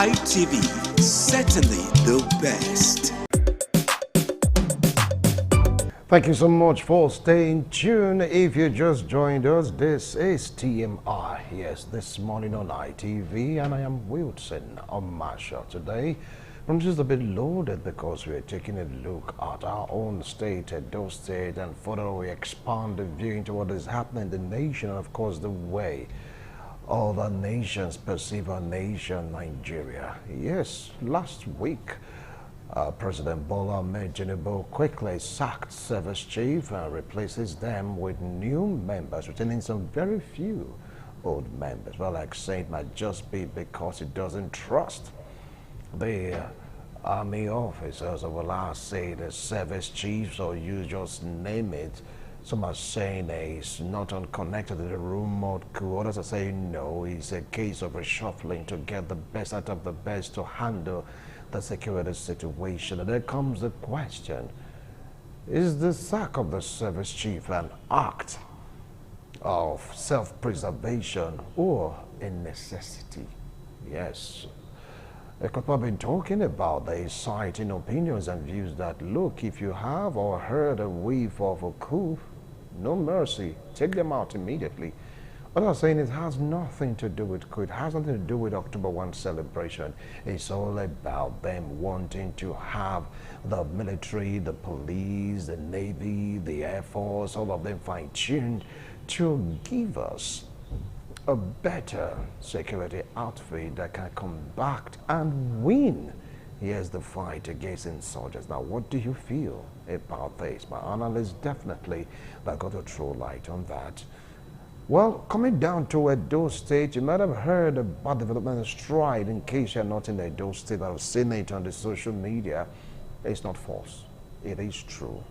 ITV, certainly the best. Thank you so much for staying tuned. If you just joined us, this is TMI. Yes, this morning on ITV, and I am Wilson Omasha today. I'm just a bit loaded because we're taking a look at our own state, Edo State, and further we expand the view into what is happening in the nation, and of course the way other nations perceive our nation, Nigeria. Yes, last week, President Bola Ahmed Tinubu quickly sacked service chief and replaces them with new members, retaining some very few old members. Well, like saying it might just be because he doesn't trust the army officers, or will I say the service chiefs, or you just name it. Some are saying he's not unconnected to the rumored coup. Others are saying no, it's a case of reshuffling to get the best out of the best to handle the security situation. And there comes the question, is the sack of the service chief an act of self-preservation or a necessity? Yes. People have been talking about this, citing opinions and views that, look, if you have or heard a whiff of a coup, no mercy, take them out immediately. What I'm saying, it has nothing to do with coup. It has nothing to do with October 1 celebration. It's all about them wanting to have the military, the police, the Navy, the Air Force, all of them fine-tuned to give us a better security outfit that can combat and win. Here's the fight against insurgents. Now, what do you feel about this? My analysts definitely got to throw light on that. Well, coming down to Edo State, you might have heard about development and stride. In case you're not in Edo State, I've seen it on the social media. It's not false. It is true.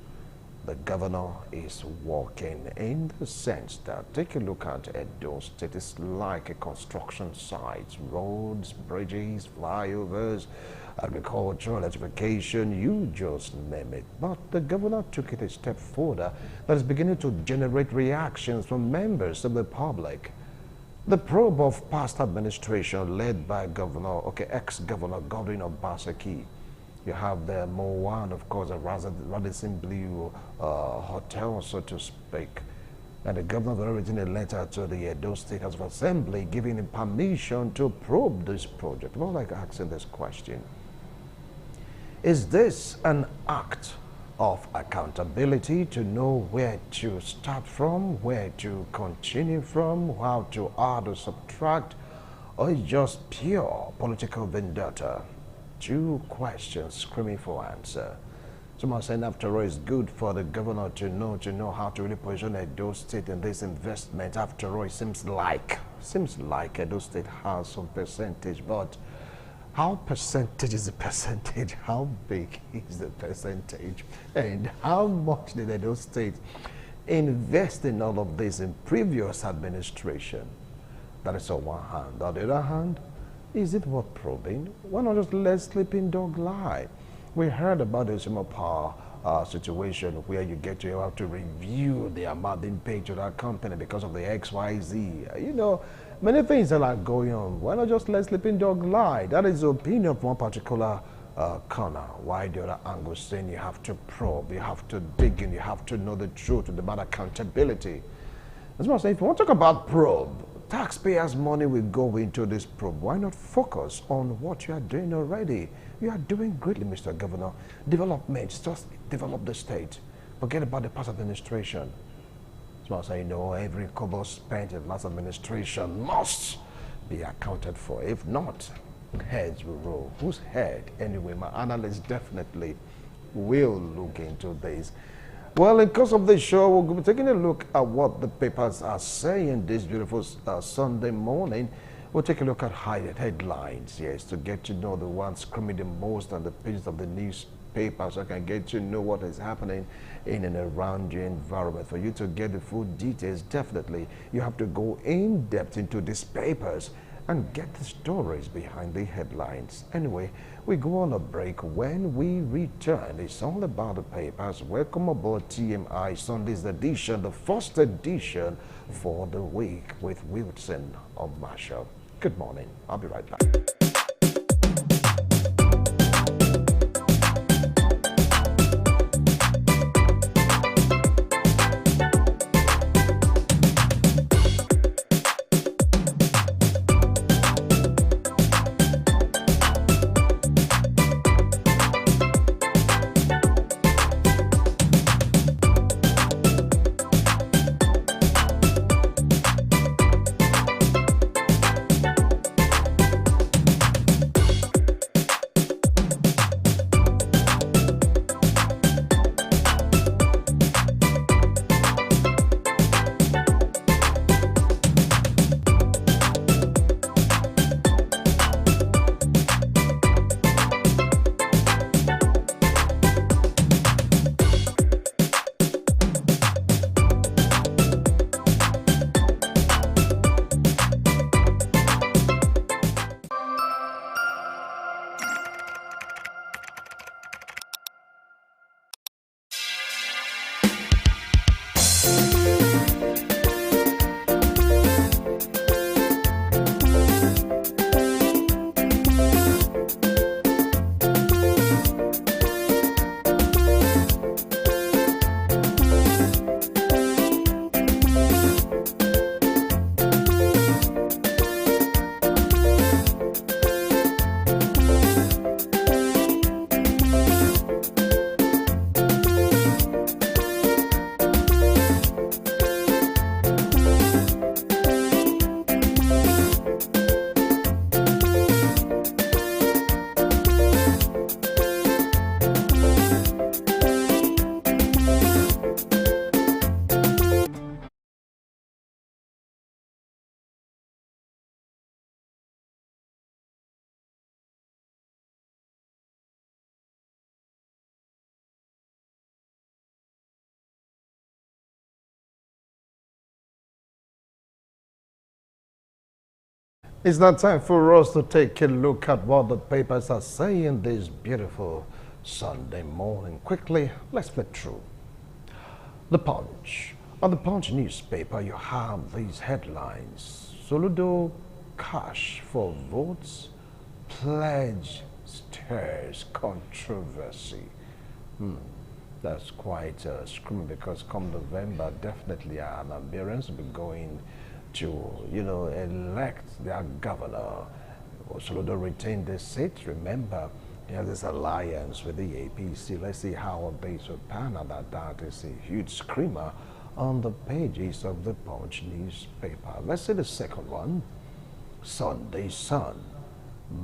The governor is working in the sense that, take a look at Edo State. It's like a construction site, roads, bridges, flyovers, agriculture, electrification, you just name it. But the governor took it a step further that is beginning to generate reactions from members of the public. The probe of past administration led by ex-governor Godwin Obaseki. You have the Mowan, of course, a Radisson Blue hotel, so to speak. And the governor has written a letter to the Edo State House of Assembly giving him permission to probe this project. Well, like asking this question, is this an act of accountability to know where to start from, where to continue from, how to add or subtract, or is just pure political vendetta? Two questions screaming for answer. Someone saying, after all, it's good for the governor to know how to really position Edo State in this investment. After all, it seems like Edo State has some percentage, but how percentage is the percentage? How big is the percentage? And how much did Edo State invest in all of this in previous administration? That is on one hand. On the other hand, is it worth probing? Why not just let sleeping dog lie? We heard about the Sumo Power situation where you have to review the amount being paid to that company because of the XYZ. You know, many things that are going on. Why not just let sleeping dog lie? That is the opinion of one particular corner. Why the other angle saying you have to probe, you have to dig in, you have to know the truth about accountability. That's what I'm saying. If you want to talk about probe, taxpayers' money will go into this probe. Why not focus on what you are doing already? You are doing greatly, Mr. Governor. Development, just develop the state. Forget about the past administration. So I say, no, every kobo spent in last administration must be accounted for. If not, heads will roll. Whose head? Anyway, my analysts definitely will look into this. Well, in course of this show, we'll be taking a look at what the papers are saying this beautiful Sunday morning. We'll take a look at headlines, yes, to get to know the ones screaming the most on the pages of the newspaper, so I can get to know what is happening in and around your environment. For you to get the full details, definitely, you have to go in depth into these papers and get the stories behind the headlines. Anyway, we go on a break. When we return, it's all about the papers. Welcome aboard TMI Sunday's edition, the first edition for the week with Wilson Omasha. Good morning. I'll be right back. It's now time for us to take a look at what the papers are saying this beautiful Sunday morning. Quickly, let's flip through. The Punch. On the Punch newspaper, you have these headlines. Soludo cash for votes, pledge stirs controversy. That's quite screaming because come November, definitely our Nigerians will be going to, elect their governor. Soludo retain the seat. Remember, this alliance with the APC. Let's see how this will pan out. That is a huge screamer on the pages of the Punch newspaper. Let's see the second one. Sunday Sun.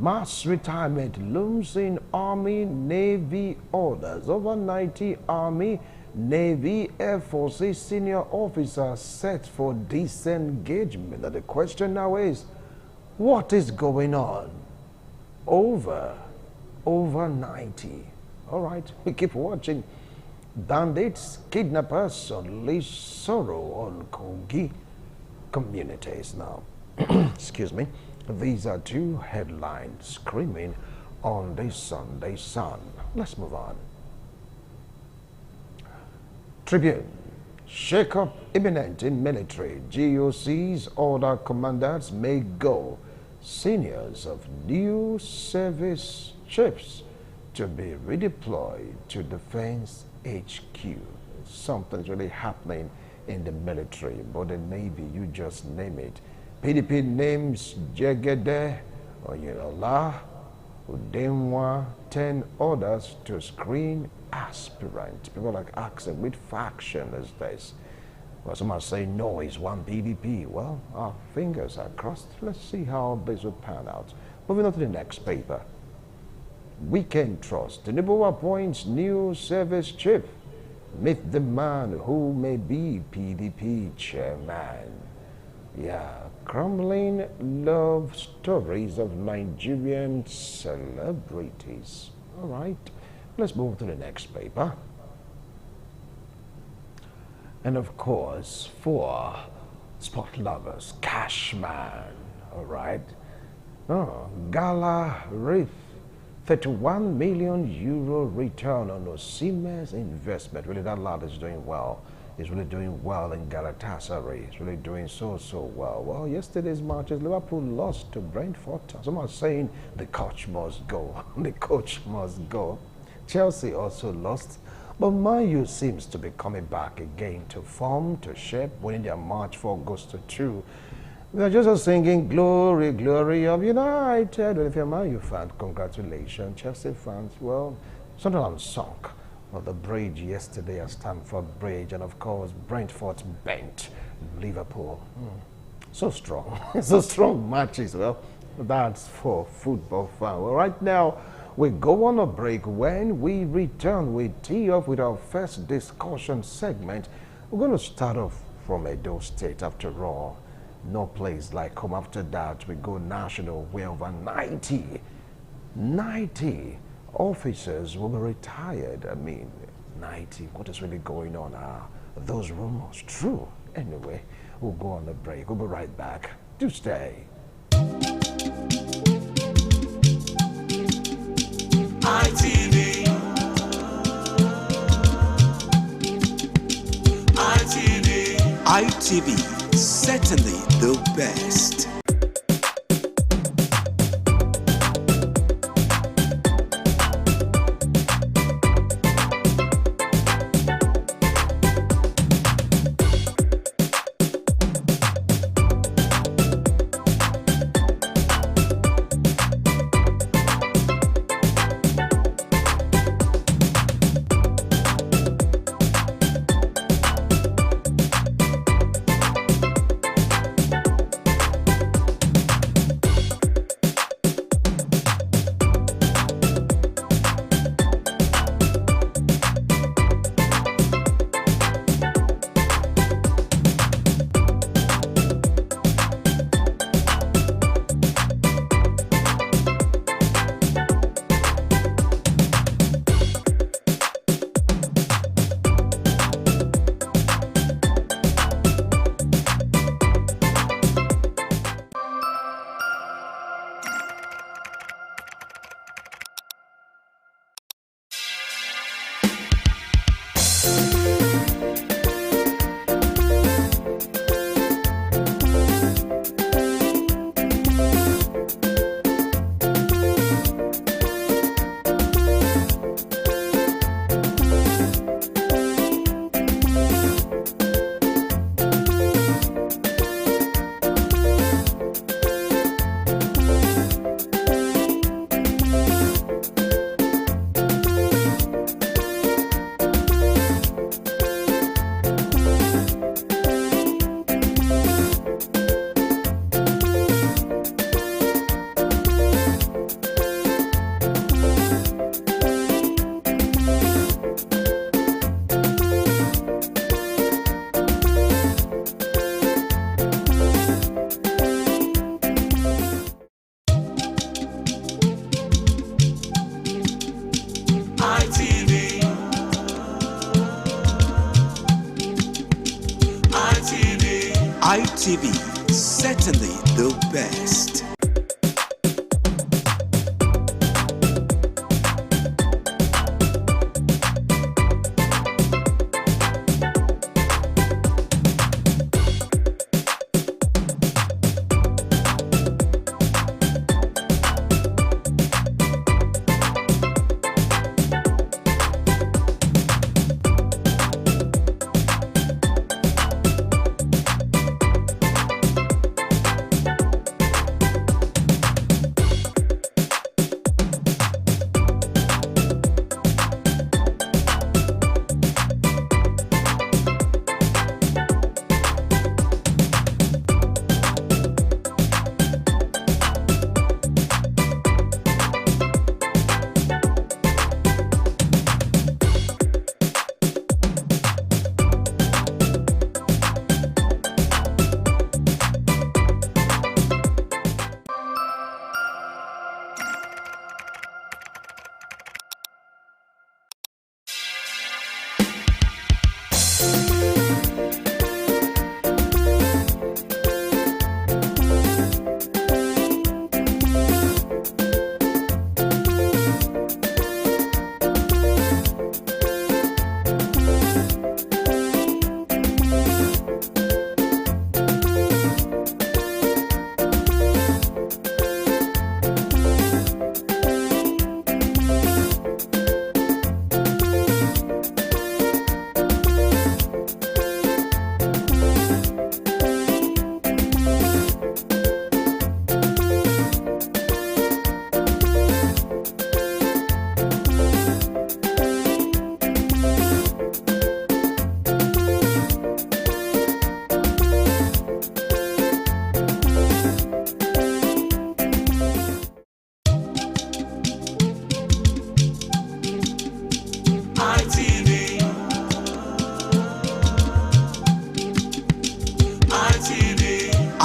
Mass retirement looms in Army, Navy orders. Over 90 Army, Navy, Air Forces senior officers set for disengagement. And the question now is, what is going on? Over 90. All right, we keep watching. Bandits, kidnappers unleash sorrow on Kogi communities now. Excuse me. These are two headlines screaming on this Sunday Sun. Let's move on. Tribune. Shake-up imminent in military. GOC's order commanders may go. Seniors of new service chiefs to be redeployed to Defense HQ. Something's really happening in the military, but the Navy, you just name it. PDP names Jegede Oyinlola Udenwa 10 orders to screen aspirant. People like asking, which faction is this? Well, some are saying, no, it's one PDP. Well, our fingers are crossed. Let's see how this will pan out. Moving on to the next paper. Weekend Trust. Tinubu appoints new service chief. Meet the man who may be PDP chairman. Yeah, crumbling love stories of Nigerian celebrities. All right, let's move to the next paper. And of course, for sport lovers, Cashman. All right. Oh, Gala Reef, 31 million euro return on Osimhen's investment. Really, that lad is doing well. He's really doing well in Galatasaray. He's really doing so well. Well, yesterday's matches, Liverpool lost to Brentford. Some are saying the coach must go. The coach must go. Chelsea also lost. But Man U seems to be coming back again to form, to shape, winning their match 4 goals to 2. They're just singing glory, glory of United. If you're a Man U fan, congratulations. Chelsea fans, well, Sunderland sunk on the bridge yesterday at Stamford Bridge, and of course Brentford bent Liverpool. So strong. So strong matches. Well, that's for football fans. Well, right now we go on a break. When we return, we tee off with our first discussion segment. We're going to start off from Edo State. After all, no place like home. After that, we go national, where over 90 officers will be retired. I mean, 90. What is really going on? Are those rumors true? Anyway, we'll go on a break. We'll be right back. Do stay. ITV. ITV, certainly the best. ITV, certainly the best.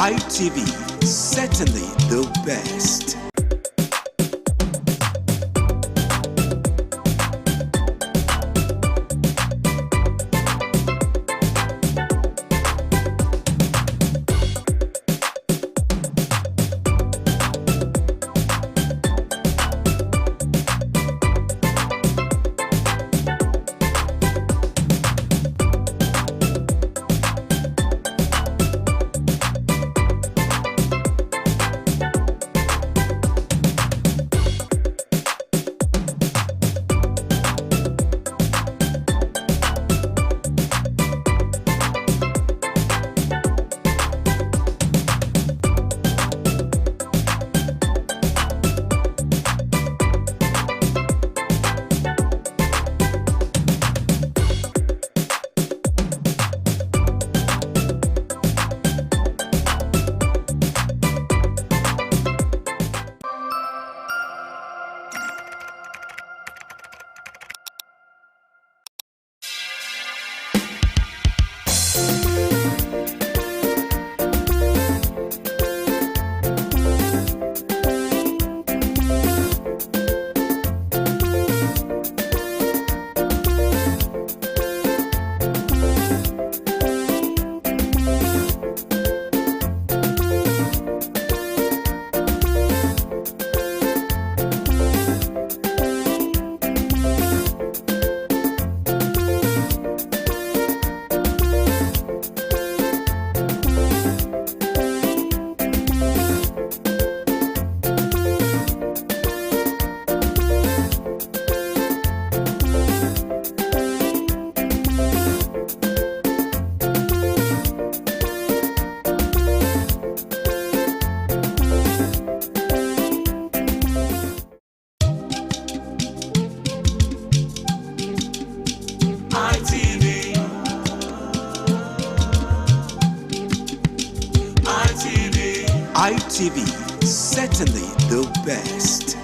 ITV, certainly the best. ITV, certainly the best.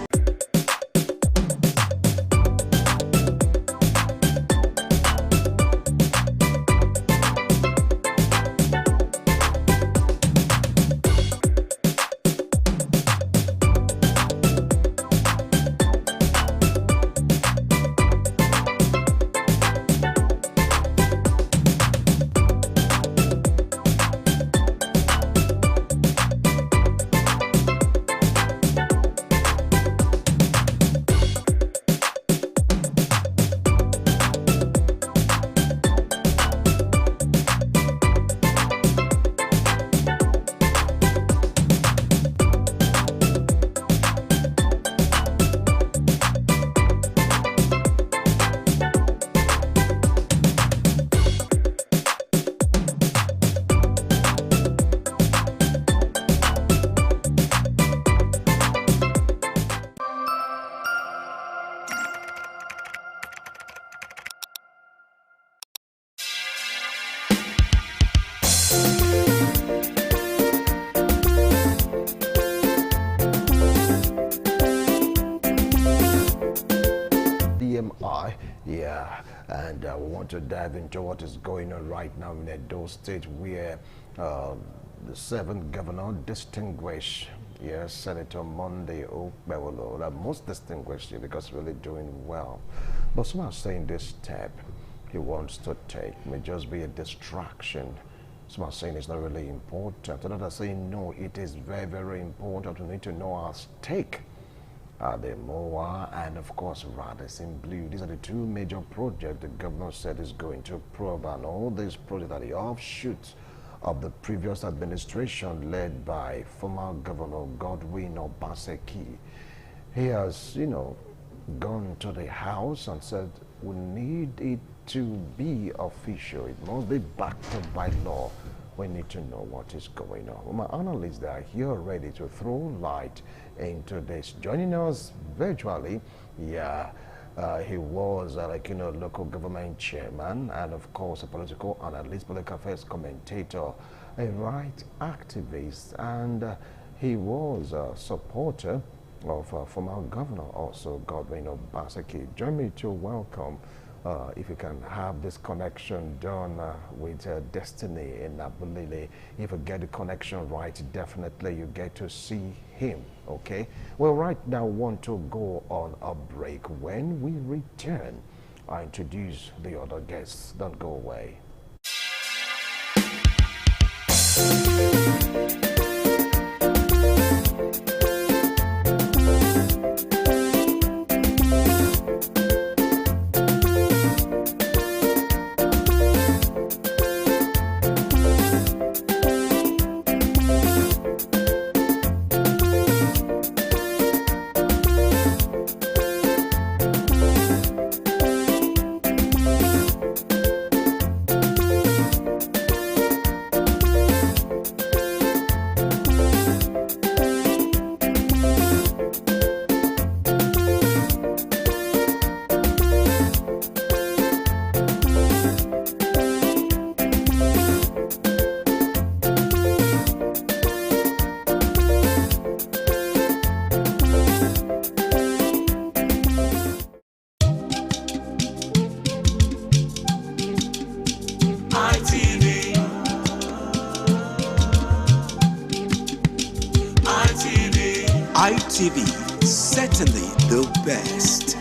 And we want to dive into what is going on right now in Edo State, where the seventh governor distinguished, yes, Senator Monday Okpebholo, the most distinguished because really doing well. But some are saying this step he wants to take may just be a distraction. Some are saying it's not really important. Others are saying no, it is very, very important. We need to know our stake. The MOA and of course Radisson Blue. These are the two major projects the governor said is going to probe, and all these projects are the offshoots of the previous administration led by former Governor Godwin Obaseki. He has, gone to the House and said we need it to be official. It must be backed up by law. We need to know what is going on. Well, my analysts are here ready to throw light into this. Joining us virtually, he was local government chairman and of course a political analyst, political affairs commentator, a right activist, and he was a supporter of former governor also Godwin Obaseki. Join me to welcome, if you can have this connection done with Destiny in Abulile. If you get the connection right, definitely you get to see him, okay? Well, right now, I want to go on a break. When we return, I introduce the other guests. Don't go away. ITV, certainly the best.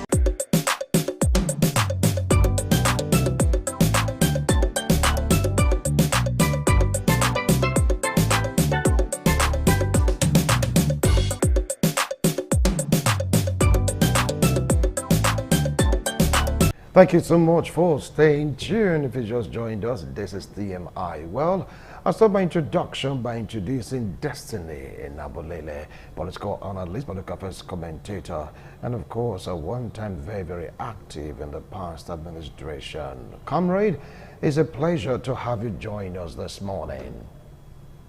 Thank you so much for staying tuned. If you just joined us, this is TMI. Well, I'll start my introduction by introducing Destiny in Abulile, political analyst, political affairs commentator, and of course, a one-time very, very active in the past administration. Comrade, it's a pleasure to have you join us this morning.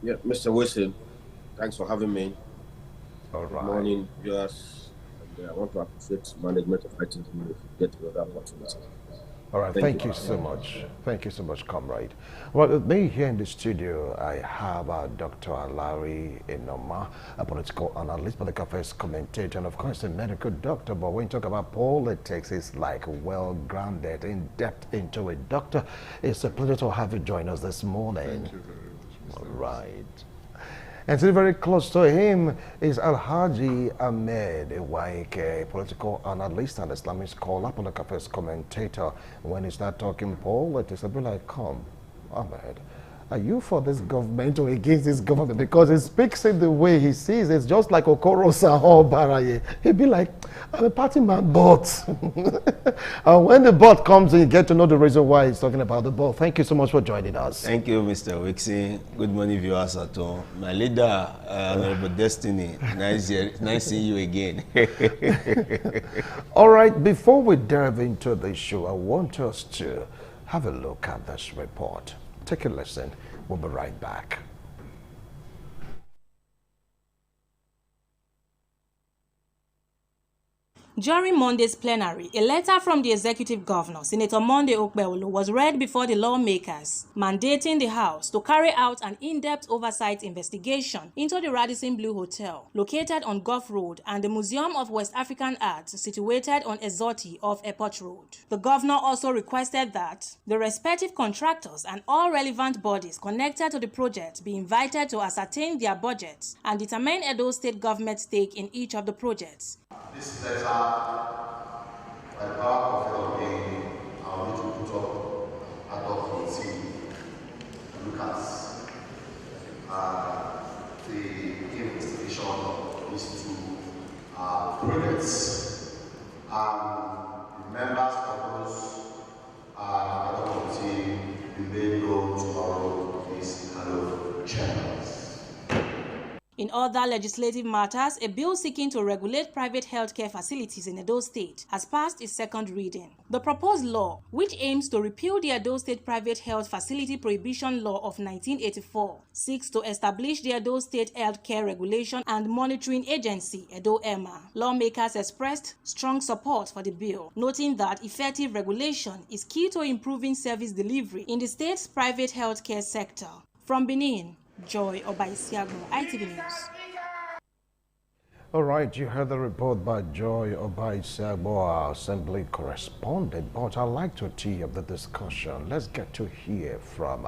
Yeah, Mr. Wilson, thanks for having me. All right. Good morning, viewers. I want to appreciate management of ITV to get another opportunity. All right, thank you so much. Thank you so much, comrade. Well, with me here in the studio, I have Dr. Alari Enoma, a political analyst, political affairs commentator, and of course a medical doctor. But when you talk about politics, it's like well-grounded, in-depth into it. Doctor, it's a pleasure to have you join us this morning. Thank you very much. All right. And sitting very close to him is Alhaji Ahmed Iwaike, political analyst and Islamic scholar, political affairs commentator. When he start talking politics, I'll be like, come, Ahmed, are you for this government or against this government? Because he speaks in the way he sees. It's just like Okoro Saho Baraye. He'd be like, I'm a party man, but and when the bot comes in, you get to know the reason why he's talking about the bot. Thank you so much for joining us. Thank you, Mr. Wixie. Good morning, viewers at home. My leader, Honorable Destiny, nice seeing you again. All right, before we delve into the show, I want us to have a look at this report. Take a listen. We'll be right back. During Monday's plenary, a letter from the executive governor, Senator Monday Okpebholo, was read before the lawmakers, mandating the House to carry out an in-depth oversight investigation into the Radisson Blu Hotel, located on Gulf Road, and the Museum of West African Art, situated on Exoti off Airport Road. The governor also requested that the respective contractors and all relevant bodies connected to the project be invited to ascertain their budgets and determine Edo State government's stake in each of the projects. This letter, by the power of the I will need to put up ad hoc committee to look at the investigation of these two projects. The members of those ad hoc committee will then go tomorrow to these kind of channels. In other legislative matters, a bill seeking to regulate private healthcare facilities in Edo State has passed its second reading. The proposed law, which aims to repeal the Edo State Private Health Facility Prohibition Law of 1984, seeks to establish the Edo State Healthcare Regulation and Monitoring Agency, Edo-EMA. Lawmakers expressed strong support for the bill, noting that effective regulation is key to improving service delivery in the state's private healthcare sector. From Benin, Joy Obaisiago, ITV News. All right, you heard the report by Joy Obaisiago, our assembly correspondent, but I'd like to tee up the discussion. Let's get to hear from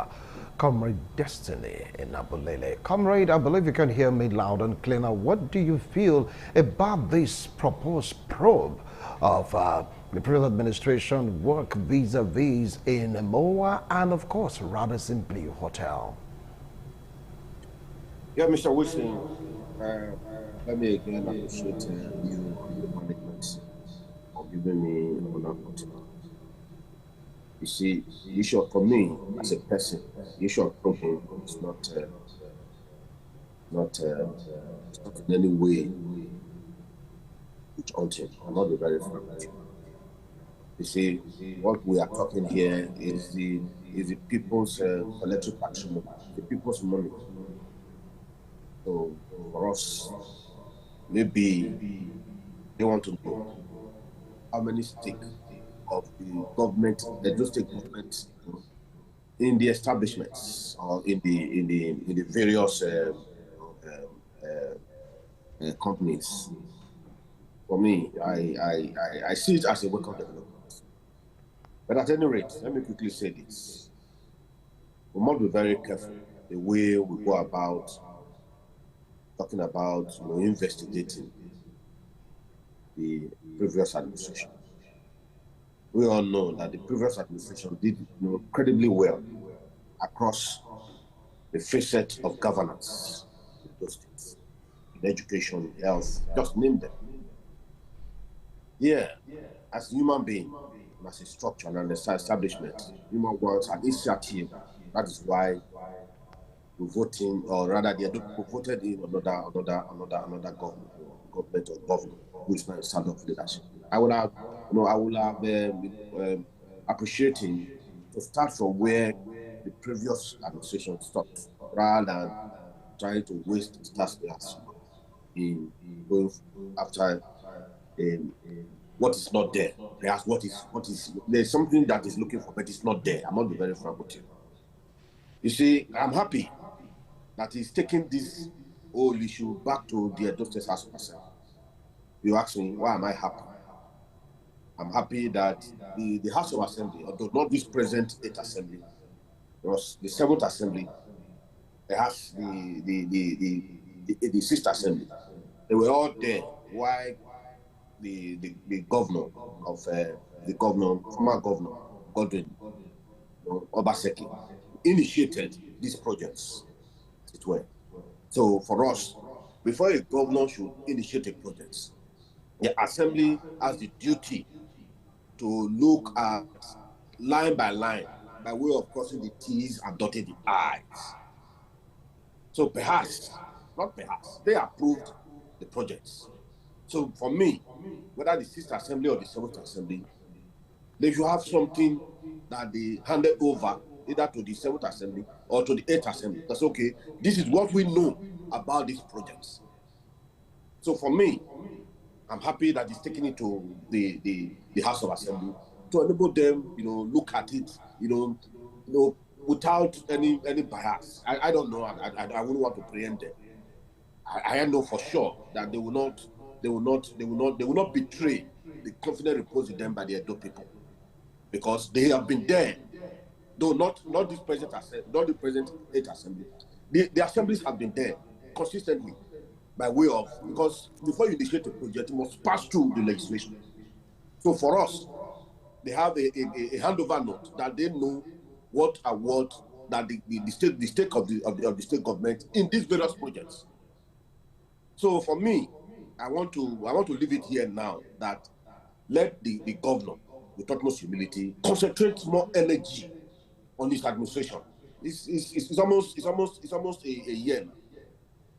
Comrade Destiny in Abulele. Comrade, I believe you can hear me loud and clear. Now, what do you feel about this proposed probe of the previous administration work vis-a-vis in MOA and, of course, Radisson Blu Hotel? Yeah, Mr. Wilson, let me again appreciate you and the management for giving me another opportunity. You see, the issue for me as a person, the issue of problem is not in any way daunting. I'm not very frank with you. You see, what we are talking here is the people's collective patrimony, the people's money. So for us, maybe they want to know how many stake of the government, the Edo State government, in the establishments or in the various companies. For me, I see it as a welcome development. But at any rate, let me quickly say this: we must be very careful the way we go about talking about investigating the previous administration. We all know that the previous administration did incredibly well across the facet of governance in those states, in education, health, just name them. Yeah, as a human being, as a structure and an establishment, human wants an initiative. That is why we voting, or rather, they voted in another government or governor who is not in stand of leadership. I would have appreciating to start from where the previous administration stopped, rather than trying to waste taxpayers in going after what is not there. Perhaps what is there's something that is looking for, but it's not there. I'm not very frank with you. You see, I'm happy that he's taking this whole issue back to the Edo State House of Assembly. You ask me, why am I happy? I'm happy that the House of Assembly, although not this present 8th Assembly, it was the 7th Assembly, perhaps the 6th Assembly. They were all there. Why the governor of former governor Godwin Obaseki initiated these projects. It were. So for us, before a governor should initiate a project, the assembly has the duty to look at line by line by way of crossing the T's and dotting the I's. So perhaps, not perhaps, they approved the projects. So for me, whether the 6th Assembly or the 7th Assembly, they should have something that they handed over either to the 7th Assembly or to the 8th Assembly. That's okay. This is what we know about these projects. So for me, I'm happy that it's taking it to the House of Assembly to enable them, look at it, without any bias. I don't know. I wouldn't want to preempt them. I know for sure that they will not betray the confidence reposed in them by the Edo people, because they have been there. Though not this present assembly, not the present 8th assembly. The assemblies have been there consistently by way of, because before you initiate a project, you must pass through the legislation. So for us, they have a handover note that they know what that the stake of the state government in these various projects. So for me, I want to leave it here now that let the governor, with utmost humility, concentrate more energy on this administration. It's almost a year now.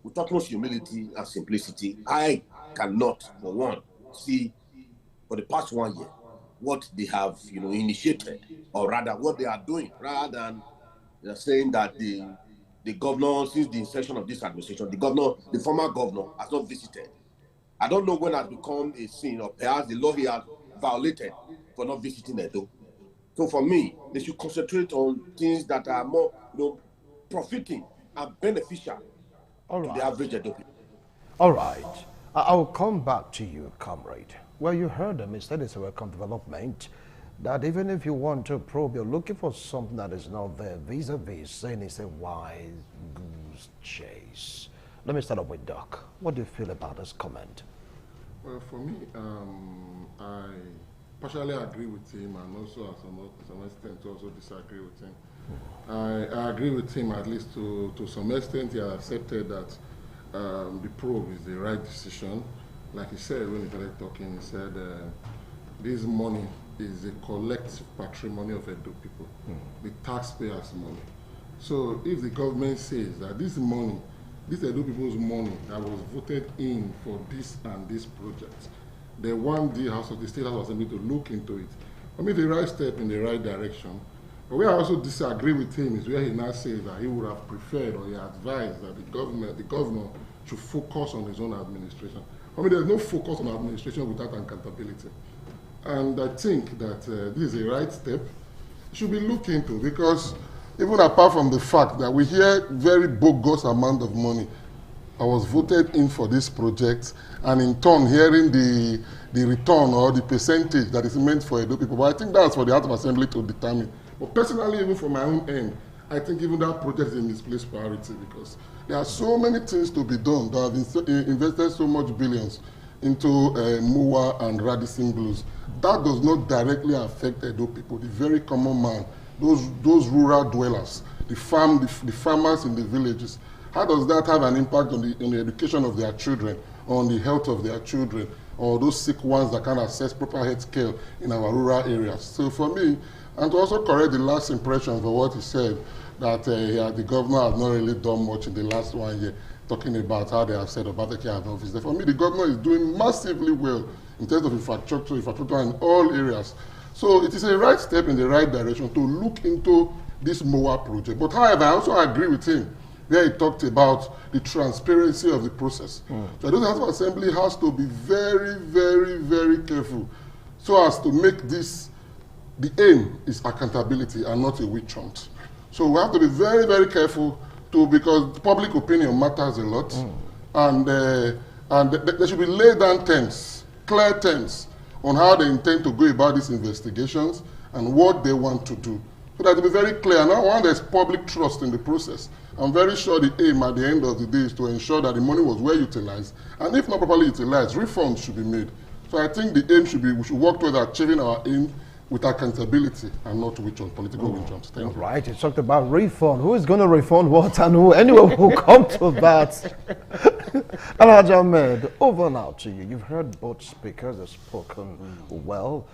With utmost humility and simplicity, I cannot, for one, see for the past 1 year what they have initiated, or rather what they are doing, rather than they're saying that the governor, since the inception of this administration, the former governor has not visited. I don't know when it has become a sin, or perhaps the law he has violated for not visiting Edo. So for me, they should concentrate on things that are more, profiting and beneficial to the average Edo people. All right. I'll come back to you, comrade. Well, you heard them. He said it's a welcome development. That even if you want to probe, you're looking for something that is not there, vis-a-vis, saying it's a wise goose chase. Let me start off with Doc. What do you feel about this comment? Well, for me, I partially agree with him, and also to some extent also disagree with him. I agree with him, at least to some extent. He has accepted that the probe is the right decision. Like he said when he started talking, he said this money is a collective patrimony of Edo people, the taxpayers' money. So if the government says that this money, this Edo people's money that was voted in for this and this project, they want the State House of Assembly to look into it. I mean, the right step in the right direction. But where I also disagree with him is where he now says that he would have preferred, or he advised that the governor should focus on his own administration. I mean, there's no focus on administration without accountability. And I think that this is a right step. It should be looked into, because even apart from the fact that we hear very bogus amount of money I was voted in for this project, and in turn hearing the return or the percentage that is meant for Edo people. But I think that's for the House of Assembly to determine. But personally, even from my own end, I think even that project is a misplaced priority, because there are so many things to be done that have invested so much billions into MUA and Radisson Blues. That does not directly affect Edo people, the very common man, those rural dwellers, the farmers in the villages. How does that have an impact on the education of their children, on the health of their children, or those sick ones that can't access proper health care in our rural areas? So for me, and to also correct the last impression for what he said, that the governor has not really done much in the last 1 year, talking about how they have said about the care of office. For me, the governor is doing massively well in terms of infrastructure in all areas. So it is a right step in the right direction to look into this MOA project. But however, I also agree with him where he talked about the transparency of the process. So I think the House of Assembly has to be very, very, very careful so as to make this, the aim is accountability and not a witch hunt. So we have to be very, very careful because public opinion matters a lot, and there should be laid down terms, clear terms, on how they intend to go about these investigations and what they want to do. So that it will be very clear. Now, one, there's public trust in the process. I'm very sure the aim at the end of the day is to ensure that the money was well utilized, and if not properly utilized, refunds should be made. So I think the aim should be, we should work towards achieving our aim with accountability and not witch hunt, political witch hunt. Thank you. Right, you talked about refund. Who is going to refund what and who? Anyway, we'll come to that. Alhaji Ahmed, over now to you. You've heard both speakers have spoken well.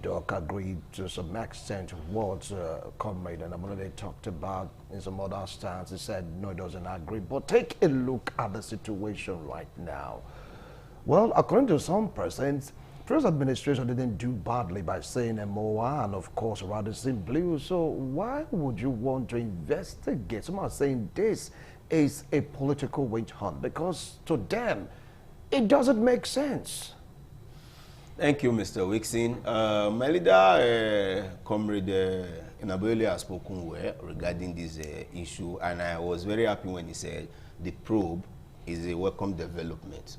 Doc agreed to some extent what Comrade and Amunade talked about in some other stance. He said, no, he doesn't agree. But take a look at the situation right now. Well, according to some persons, First administration didn't do badly by saying MOA and of course Radisson Blu. So why would you want to investigate? Some are saying this is a political witch hunt because to them it doesn't make sense. Thank you, Mr. Wixon. My leader, Comrade Inaboyele, has spoken well regarding this issue, and I was very happy when he said the probe is a welcome development.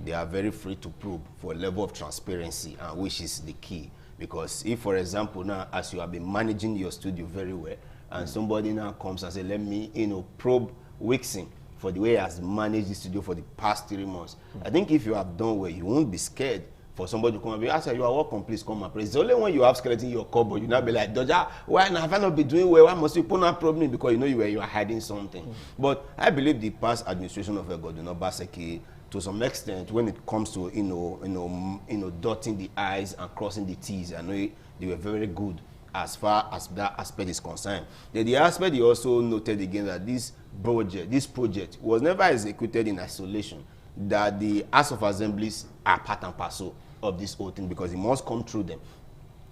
They are very free to probe for a level of transparency, which is the key. Because if, for example, now, as you have been managing your studio very well, and somebody now comes and says, let me, probe Wixon for the way he has managed the studio for the past 3 months. I think if you have done well, you won't be scared for somebody to come and be, ask you are welcome, please come and praise. It's only when you have skeleton in your cupboard, you now be like, Dodger, why have I not been doing well? Why must you put up problem? Because you know you are hiding something. But I believe the past administration of Godwin Obaseki, to some extent, when it comes to dotting the I's and crossing the T's, I know they were very good as far as that aspect is concerned. Then the aspect he also noted again that this project was never executed in isolation, that the House of Assemblies are part and parcel of this whole thing because it must come through them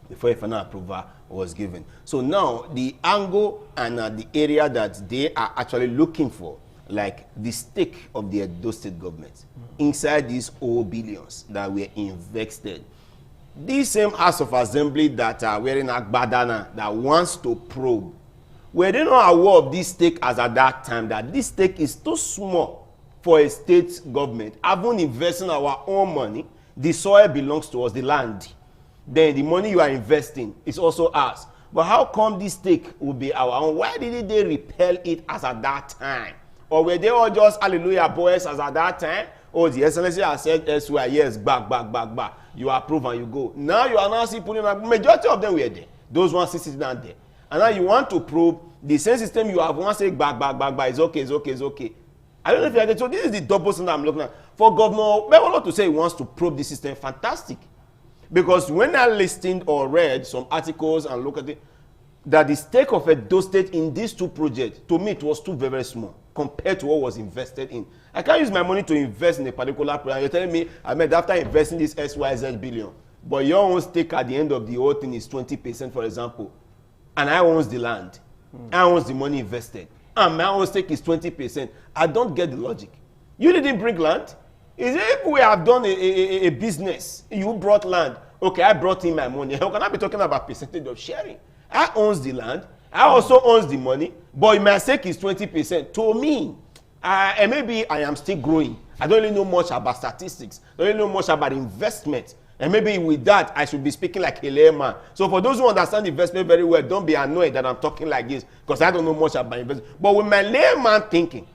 before a final approval was given. So now the angle and the area that they are actually looking for, like the stake of the Edo state government inside these old billions that were invested. This same House of Assembly that are wearing Agbadana that wants to probe, were they not aware of this stake as at that time, that this stake is too small for a state government, having investing our own money, the soil belongs to us, the land. Then the money you are investing is also ours. But how come this stake will be our own? Why didn't they repel it as at that time? Or were they all just hallelujah boys as at that time? Oh, the excellency has said elsewhere, yes, back. You approve and you go. Now you are now see putting up, majority of them were there. Those ones sitting down there. And now you want to probe the same system you have once say back, it's okay. I don't know if you are, so this is the double standard I'm looking at. For Governor Bewolo to say he wants to probe the system, fantastic. Because when I listened or read some articles and look at it, that the stake of Edo State in these two projects, to me, it was too very small compared to what was invested in. I can't use my money to invest in a particular project. You're telling me, I mean, after investing this XYZ billion, but your own stake at the end of the whole thing is 20%, for example, and I own the land, I own the money invested, and my own stake is 20%. I don't get the logic. You didn't bring land. Is it if we have done a business, you brought land, okay, I brought in my money. How can I be talking about percentage of sharing? I owns the land, I also owns the money, but my stake is 20%. To me, and maybe I am still growing. I don't really know much about statistics. I don't really know much about investment. And maybe with that, I should be speaking like a layman. So for those who understand investment very well, don't be annoyed that I'm talking like this, because I don't know much about investment. But with my layman thinking,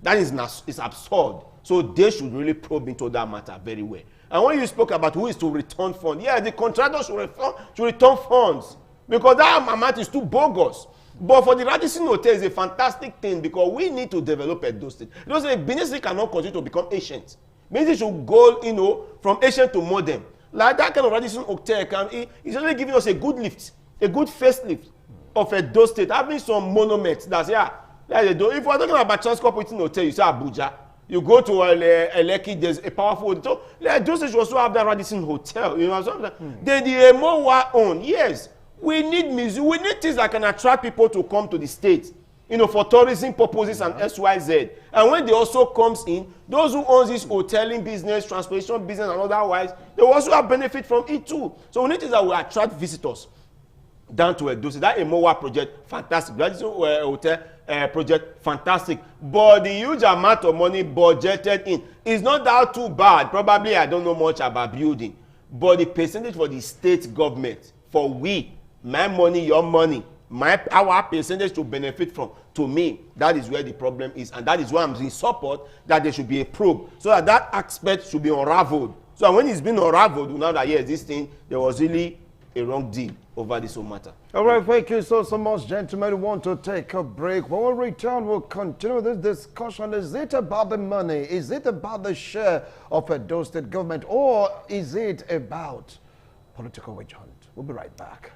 that is absurd. So they should really probe into that matter very well. And when you spoke about who is to return funds, yeah, the contractor should return funds. Because that amount is too bogus. But for the Radisson Hotel, it's a fantastic thing because we need to develop Edo State. Because Benin City cannot continue to become ancient. Benin City should go, from ancient to modern. Like that kind of Radisson Hotel, it's only giving us a good lift, a good facelift of Edo State, having some monuments. That's if we're talking about Transcorporating Hotel, you say Abuja. You go to Eleki, there's a powerful hotel. Edo State should also have that Radisson Hotel. You know what I'm saying? Then the Emowa own, yes. We need museum. We need things that can attract people to come to the state, for tourism purposes and XYZ. And when they also comes in, those who own this hoteling business, transportation business, and otherwise, they also have benefit from it too. So we need things that will attract visitors down to Edo State. That Emowa project, fantastic. That hotel project, fantastic. But the huge amount of money budgeted in is not that too bad. Probably I don't know much about building, but the percentage for the state government, for my money, your money, our percentage to benefit from, to me, that is where the problem is. And that is why I'm in support that there should be a probe. So that aspect should be unraveled. So when it's been unraveled, we know that, yes, this thing, there was really a wrong deal over this whole matter. All right, thank you so much, gentlemen. We want to take a break. When we return, we'll continue this discussion. Is it about the money? Is it about the share of Edo State government? Or is it about political witch hunt? We'll be right back.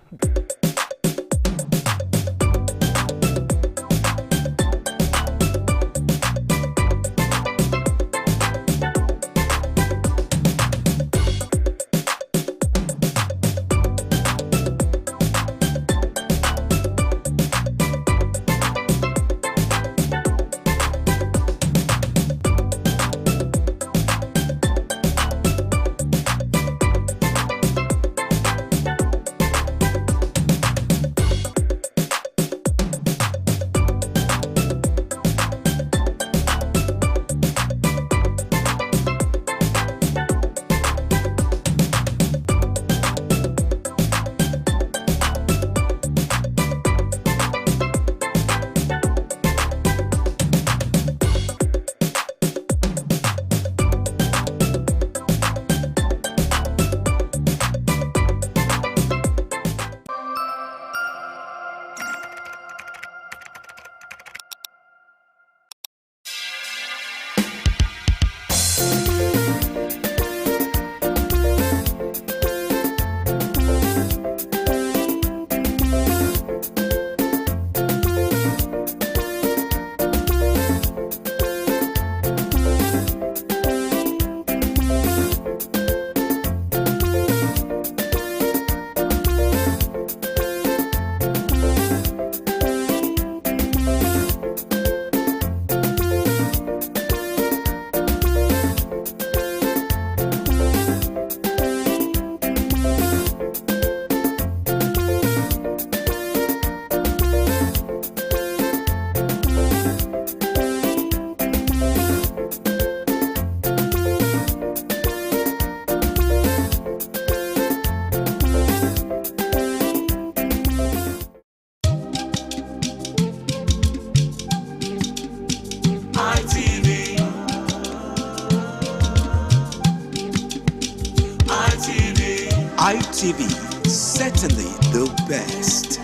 ITV, certainly the best.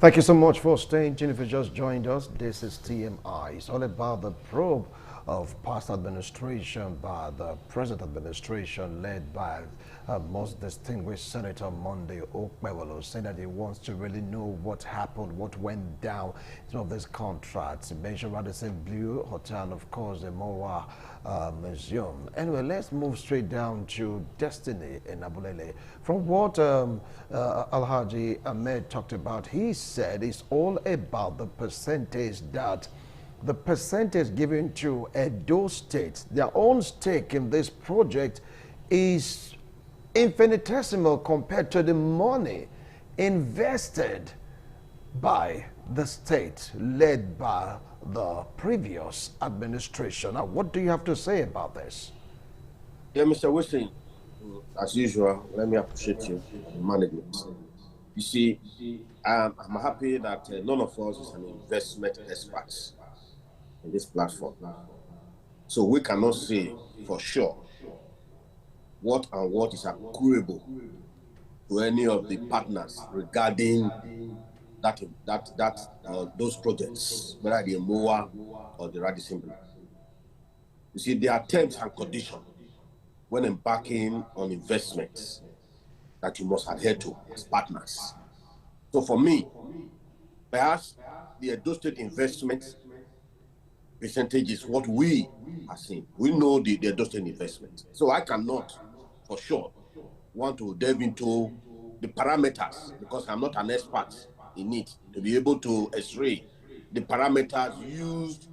Thank you so much for staying tuned. If you just joined us, this is TMI. It's all about the probe of past administration by the present administration led by most distinguished Senator Monday Okpewolo, saying that he wants to really know what happened, what went down, some of these contracts. He mentioned Radisson Blue Hotel and, of course, the Moa Museum. Anyway, let's move straight down to Destiny in Abulele. From what Alhaji Ahmed talked about, he said it's all about the percentage given to Edo State. Their own stake in this project is infinitesimal compared to the money invested by the state led by the previous administration. Now, what do you have to say about this? Yeah, Mr. Wilson, as usual, let me appreciate you in management. You see, I'm happy that none of us is an investment expert in this platform. So we cannot say for sure what is accruable to any of the partners regarding those projects, whether the MOA or the Radisson Blue. You see, there are terms and conditions when embarking on investments that you must adhere to as partners. So for me, perhaps the Edo State investment percentage is what we are seeing. We know the Edo State investment. So I cannot, for sure, want to delve into the parameters because I'm not an expert in it to be able to x-ray the parameters used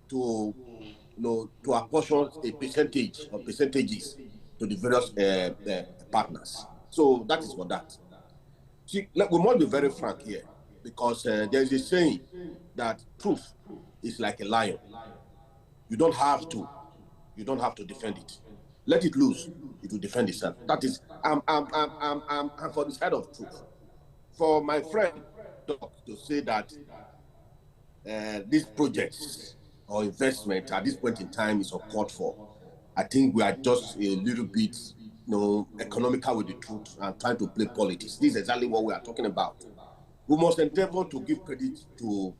to apportion a percentage or percentages to the various partners. So that is for that. See, we must be very frank here because there is a saying that truth is like a lion. You don't have to defend it. Let it loose; it will defend itself. That is, I'm for the side of truth. For my friend Doc to say that these projects or investment at this point in time is uncalled for, I think we are just a little bit, economical with the truth and trying to play politics. This is exactly what we are talking about. We must endeavor to give credit to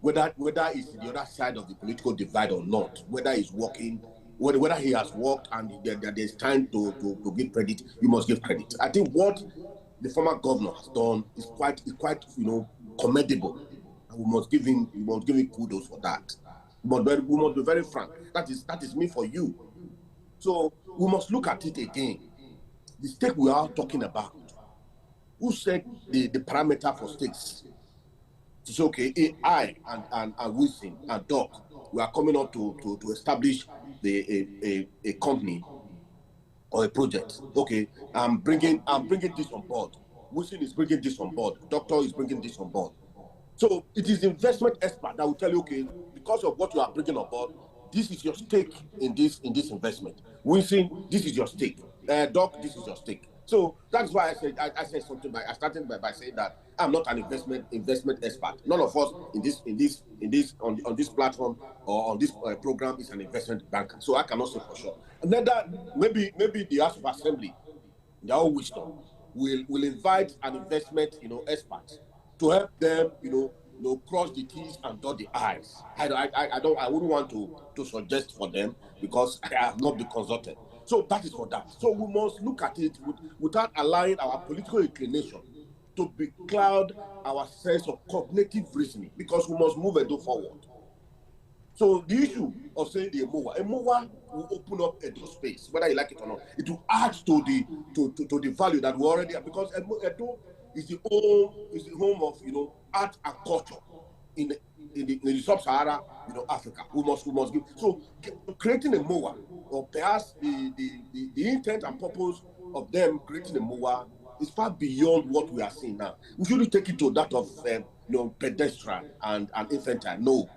whether it's the other side of the political divide or not, whether he's working, whether he has worked and there's time to give credit, you must give credit. I think what the former governor has done is quite commendable. And we must give him kudos for that. But we must be very frank. That is me for you. So we must look at it again. The stake we are talking about. Who set the parameter for stakes? It's okay. I and Wilson and Doc, we are coming up to establish a company or a project. Okay, I'm bringing this on board. Wilson is bringing this on board. Doctor is bringing this on board. So it is investment expert that will tell you, okay, because of what you are bringing on board, this is your stake in this investment. Wilson, this is your stake. Doc, this is your stake. So that's why I said something. I started by saying that I'm not an investment expert. None of us on this platform or on this program is an investment banker. So I cannot say for sure. And then maybe the House of Assembly, in their own wisdom, will invite an investment expert to help them cross the T's and dot the I's. I wouldn't want to suggest for them because I have not been consulted. So that is for that. So we must look at it without allowing our political inclination to becloud our sense of cognitive reasoning, because we must move Edo forward. So the issue of saying the MOA will open up Edo space, whether you like it or not. It will add to the value that we already have, because Edo is the home of art and culture in the sub-Sahara, Africa. We must give. So creating a MOA, or perhaps the intent and purpose of them creating a MOA is far beyond what we are seeing now. We shouldn't take it to that of pedestrian and infantile. No,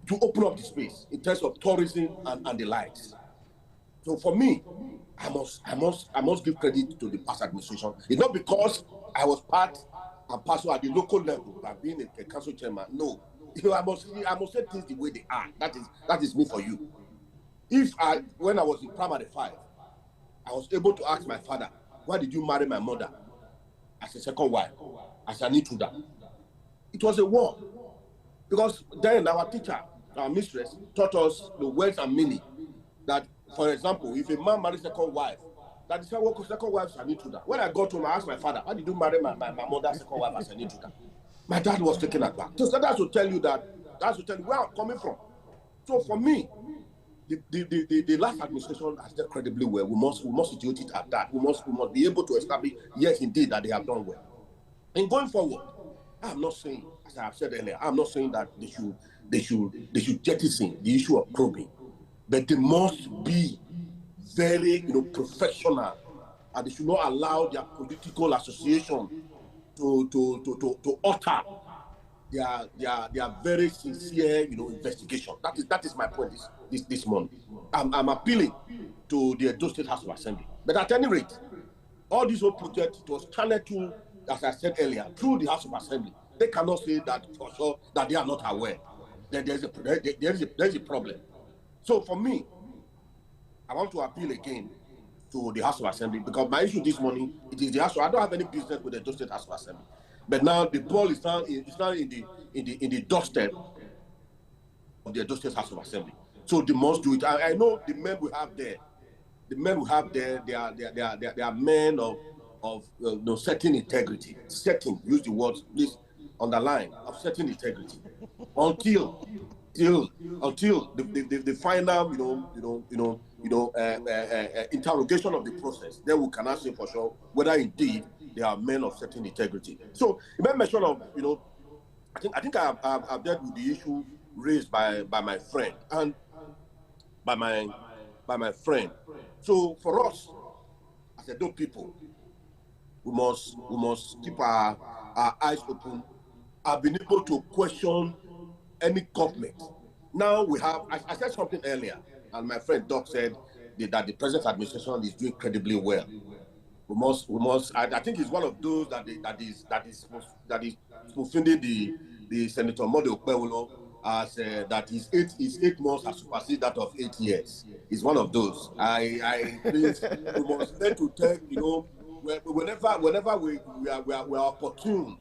to open up the space in terms of tourism and the likes. So for me, I must give credit to the past administration. It's not because I was part and parcel at the local level by being a council chairman. No, I must say things the way they are. That is me for you. When I was in primary 5, I was able to ask my father, why did you marry my mother as a second wife, as an intruder? It was a war. Because then our teacher, our mistress, taught us the words and meaning. That, for example, if a man marries a second wife, that is what second wife is an intruder. When I got home, I asked my father, why did you marry my mother's second wife as an intruder? My dad was taken aback. So that's to tell you where I'm coming from. So for me, the last administration has done incredibly well. We must situate it at that. We must be able to establish, yes, indeed, that they have done well. And going forward, I'm not saying, as I have said earlier, I'm not saying that they should jettison the issue of probing, but they must be very professional, and they should not allow their political association to utter their very sincere investigation. That is my point this morning. I'm appealing to the Edo State House of Assembly. But at any rate, all these whole projects, it was channeled to, as I said earlier, through the House of Assembly. They cannot say that for sure that they are not aware that there is a problem. So for me, I want to appeal again to the House of Assembly, because my issue this morning, it is the House. I don't have any business with the Edo State House of Assembly, but now the ball is now in the doorstep of the Edo State House of Assembly. So they must do it. I know the men we have there. The men we have there, they are men of certain integrity. Use the words, please underline, of certain integrity. Until the final, interrogation of the process, then we cannot say for sure whether indeed they are men of certain integrity. So, you made mention of, I think I've dealt with the issue raised by my friend and by my friend. So, for us as Edo people, we must keep our eyes open. I've been able to question any government. Now we have, I said something earlier, and my friend Doc said that the present administration is doing incredibly well. We must. I think it's one of those that is fulfilling the Senator Mode Okpewolo as that his 8 months has superseded that of 8 years. It's one of those. I think we must learn to take, whenever we are opportune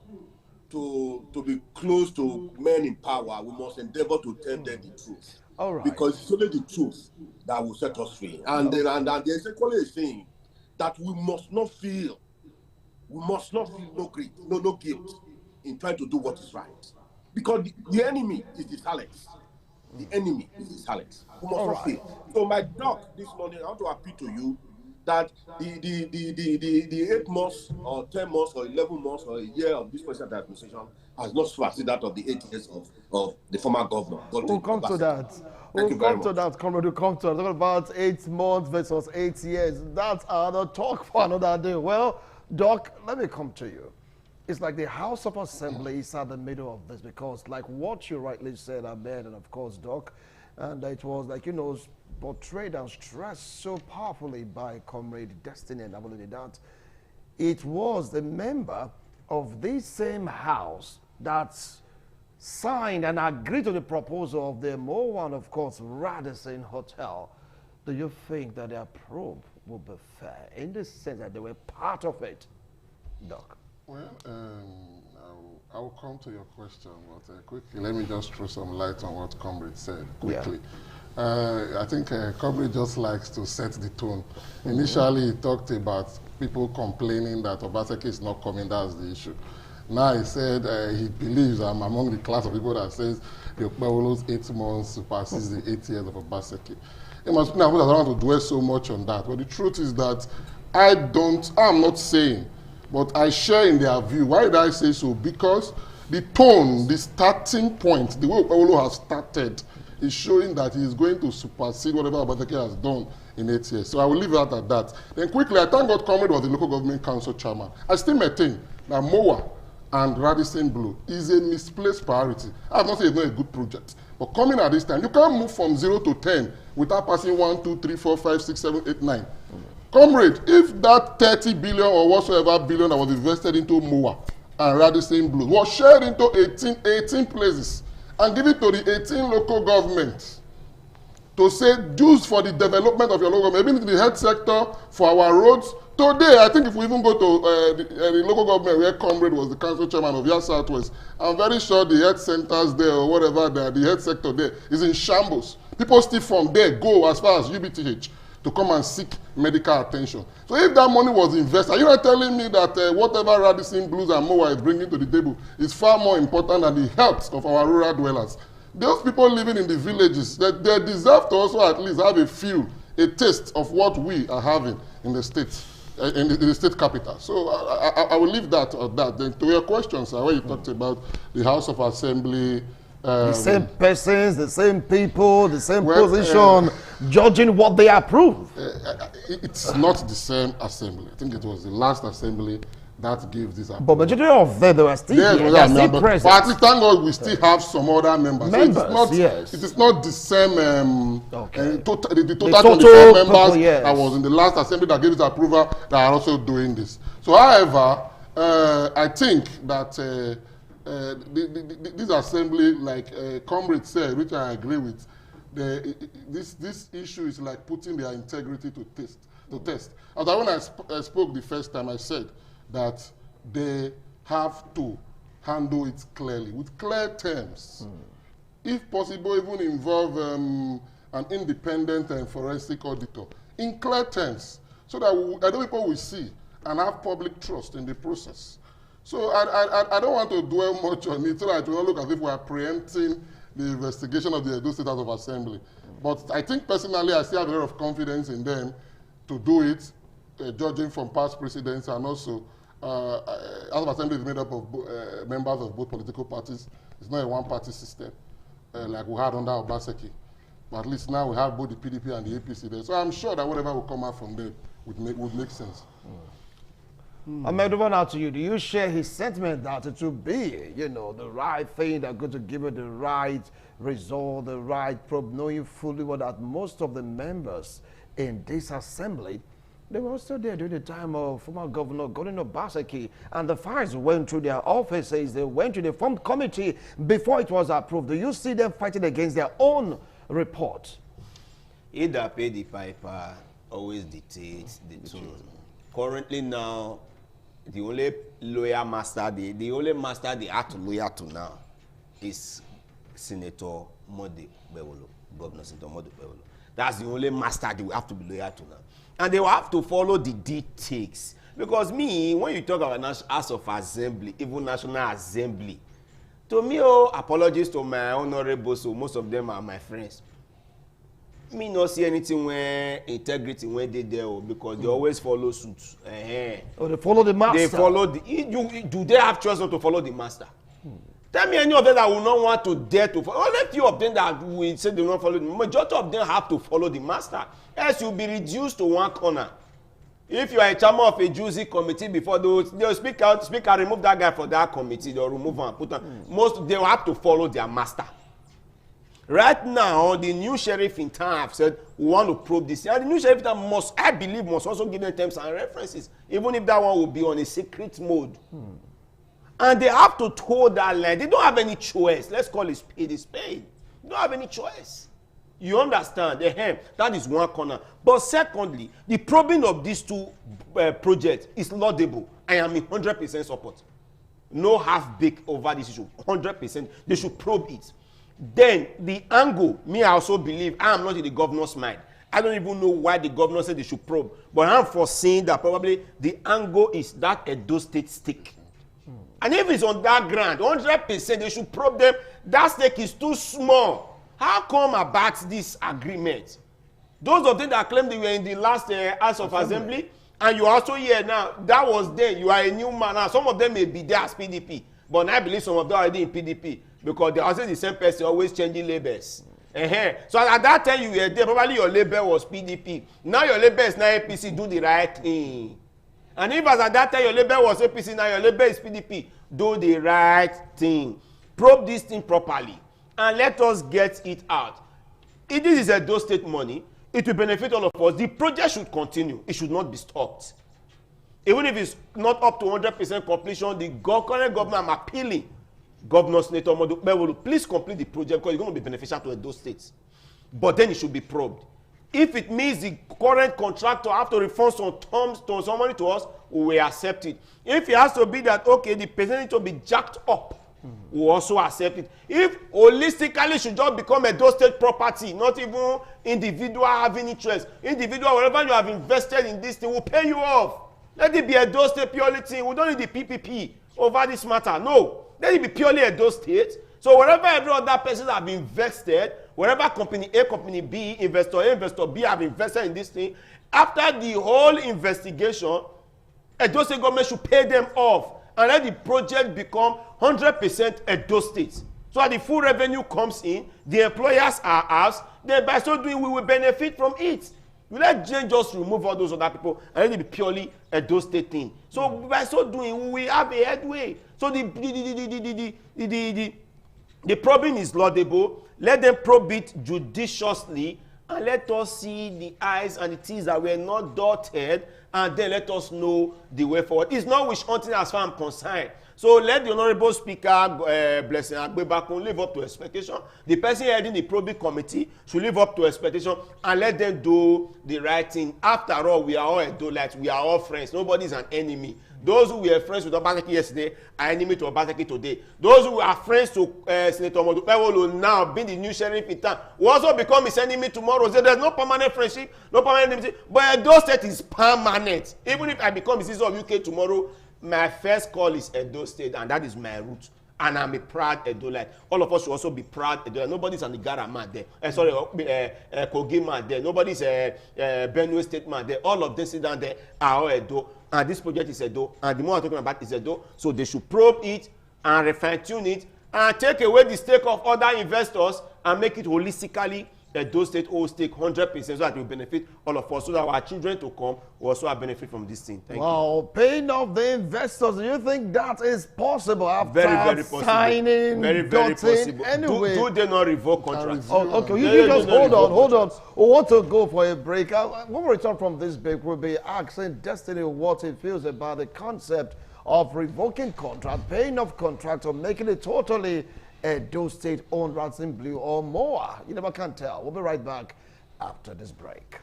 to be close to men in power, we must endeavor to tell them the truth. All right. Because it's only the truth that will set us free. And there's equally a saying that we must not feel no guilt in trying to do what is right. Because the enemy is the silence. The enemy is the silence. We must not feel. So my Doc this morning, I want to appeal to you that the 8 months or 10 months or 11 months or a year of this present administration has not superseded that of the 8 years of the former governor. We'll come to that. We'll come to that, Comrade. We'll come to that. Talking about 8 months versus 8 years. That's another talk for another day. Well, Doc, let me come to you. It's like the House of Assembly is at the middle of this, because like what you rightly said, Ahmed, and of course, Doc, and it was like, portrayed and stressed so powerfully by Comrade Destiny and Abolide that it was the member of this same house that signed and agreed to the proposal of the MO1, of course, Radisson Hotel. Do you think that their probe will be fair in the sense that they were part of it, Doc? Well, I will come to your question, but quickly, let me just throw some light on what Comrade said quickly. Yeah. I think Comrade just likes to set the tone. Initially, he talked about people complaining that Obaseki is not coming, that's the issue. Now he said he believes I'm among the class of people that says the Okpewolo's 8 months supersedes the 8 years of Obaseki. It must be now that I don't want to dwell so much on that, but the truth is that I'm not saying, but I share in their view. Why did I say so? Because the tone, the starting point, the way Okpebholo has started is showing that he is going to supersede whatever Obaseki has done in 8 years. So I will leave that at that. Then quickly, I thank God Comrade was the local government council chairman. I still maintain that MOA and Radisson Blu is a misplaced priority. I have not said it's not a good project. But coming at this time, you can't move from 0 to 10 without passing 1, 2, 3, 4, 5, 6, 7, 8, 9. Comrade, if that 30 billion or whatsoever billion that was invested into MOA and Radisson Blu was shared into 18 places and given to the 18 local governments to say dues for the development of your local government, maybe into the health sector, for our roads. Today, I think if we even go to the local government where Comrade was the council chairman of Yas Southwest, I'm very sure the health centers there or whatever, the health sector there is in shambles. People still from there go as far as UBTH to come and seek medical attention. So if that money was invested, are you not telling me that whatever Radisson Blues and MOA is bringing to the table is far more important than the health of our rural dwellers? Those people living in the villages, they deserve to also at least have a feel, a taste of what we are having in the state, in the state capital. So I will leave that at that. Then to your question, sir, where you talked about the House of Assembly. The same persons, the same people, the same position, judging what they approve. It's not the same assembly. I think it was the last assembly that gave this approval. But majority of them, they were still here. They are still present. But at least thank God we still have some other members. Yes. It is not the same, the total 24 members yes, that was in the last assembly that gave this approval that are also doing this. So however, I think that this assembly, like Comrade said, which I agree with, this issue is like putting their integrity to test. As when I spoke the first time, I said that they have to handle it clearly, with clear terms. If possible, even involve an independent and forensic auditor in clear terms, so that other people will see and have public trust in the process. So I don't want to dwell much on it, so that it will not look as if we are preempting the investigation of the Edo State House of Assembly. But I think personally, I still have a lot of confidence in them to do it, judging from past precedents, and also House of Assembly is made up of members of both political parties. It's not a one-party system like we had under Obaseki. But at least now we have both the PDP and the APC there. So I'm sure that whatever will come out from there would make sense. I'm over now to you. Do you share his sentiment that it will be, the right thing that's going to give it the right result, the right probe, knowing fully well that most of the members in this assembly, they were also there during the time of former Governor Godwin Obaseki, and the files went through their offices, they went to the formed committee before it was approved. Do you see them fighting against their own report? Either pay the piper, always dictates the tune. Currently now, the only lawyer master, the only master they have to lawyer to now is Senator Mode Okpebholo, Governor Senator Mode Okpebholo. That's the only master they will have to be lawyer to now. And they will have to follow the dictates. Because when you talk about House of Assembly, even National Assembly, to me, apologies to my honorable, so most of them are my friends. Me not see anything where integrity when they there because they always follow suit. Oh, they follow the master. They follow do they have choice not to follow the master? Tell me any of them that will not want to dare to follow. Only few of them that will say they will not follow. The majority of them have to follow the master. Else you'll be reduced to one corner. If you are a chairman of a juicy committee before they'll speak out, remove that guy for that committee. They'll remove and put on. They will have to follow their master. Right now, the new sheriff in town have said, we want to probe this. And the new sheriff in town must also give them terms and references, even if that one will be on a secret mode. And they have to toe that line. They don't have any choice. Let's call it spade a spade. They don't have any choice. You understand? That is one corner. But secondly, the probing of these two projects is laudable. I am in 100% support. No half-baked over this issue. 100%. They should probe it. Then the angle, I also believe, I am not in the governor's mind. I don't even know why the governor said they should probe. But I'm foreseeing that probably the angle is that Edo State stake. And if it's on that ground, 100% they should probe them. That stake is too small. How come about this agreement? Those of them that claim they were in the last House of Assembly, and you are also here now, that was then, you are a new man now. Some of them may be there as PDP. But now I believe some of them are already in PDP because they are also the same person always changing labels. So at that time you were there, probably your label was PDP. Now your label is now APC, do the right thing. And if as at that time your label was APC, now your label is PDP, do the right thing. Probe this thing properly and let us get it out. If this is Edo State money, it will benefit all of us. The project should continue. It should not be stopped. Even if it's not up to 100% completion, the current government, I'm appealing, Governor Senator Modu, please complete the project because it's going to be beneficial to Edo State. But then it should be probed. If it means the current contractor have to refund some money to us, we will accept it. If it has to be that, okay, the percentage to be jacked up, we will also accept it. If holistically should just become Edo State property, not even individual having interest. Individual, wherever you have invested in this thing, will pay you off. Let it be Edo State purely thing. We don't need the PPP over this matter. No. Let it be purely Edo State. So wherever every other person have invested, wherever company A, company B, investor A, investor B have invested in this thing, after the whole investigation, Edo State government should pay them off and let the project become 100% Edo State. So that the full revenue comes in, the employers are us, then by so doing we will benefit from it. We let Jane just remove all those other people and let it be purely Edo State thing. So by so doing, we have a headway. So the probing is laudable. Let them probe it judiciously and let us see the I's and the T's that were not dotted, and then let us know the way forward. It's not witch hunting as far as I'm concerned. So let the Honorable Speaker, Blessing Agbebakun, live up to expectation. The person heading the probing committee should live up to expectation and let them do the right thing. After all, we are all Edolites. We are all friends. Nobody is an enemy. Those who were friends with Obaseki yesterday are enemy to Obaseki today. Those who are friends to Senator Modupe will now be the new sheriff in town will also become his enemy tomorrow. So there's no permanent friendship, no permanent enmity. But Edo State is permanent. Even if I become the citizen of UK tomorrow, my first call is Edo State, and that is my root. And I'm a proud Edolite. All of us should also be proud Edolite. Nobody's an Igara man there. Kogi man there. Nobody's a Benue State man there. All of them sit down there are all Edo. And this project is Edo. And the more I'm talking about is Edo. So they should probe it and refine tune it and take away the stake of other investors and make it holistically Edo State whole stake 100% so that it will benefit all of us, so that our children to come will also have benefit from this thing. Thank you. Paying off the investors, do you think that is possible after very possible. Signing, very possible. Anyway, do they not revoke contracts? Okay, you just hold on. We want to go for a break. When we return from this break, we'll be asking Destiny what he feels about the concept of revoking contract, paying off contract, or making it totally Edo State owned Ransom Blue or more. You never can tell. We'll be right back after this break.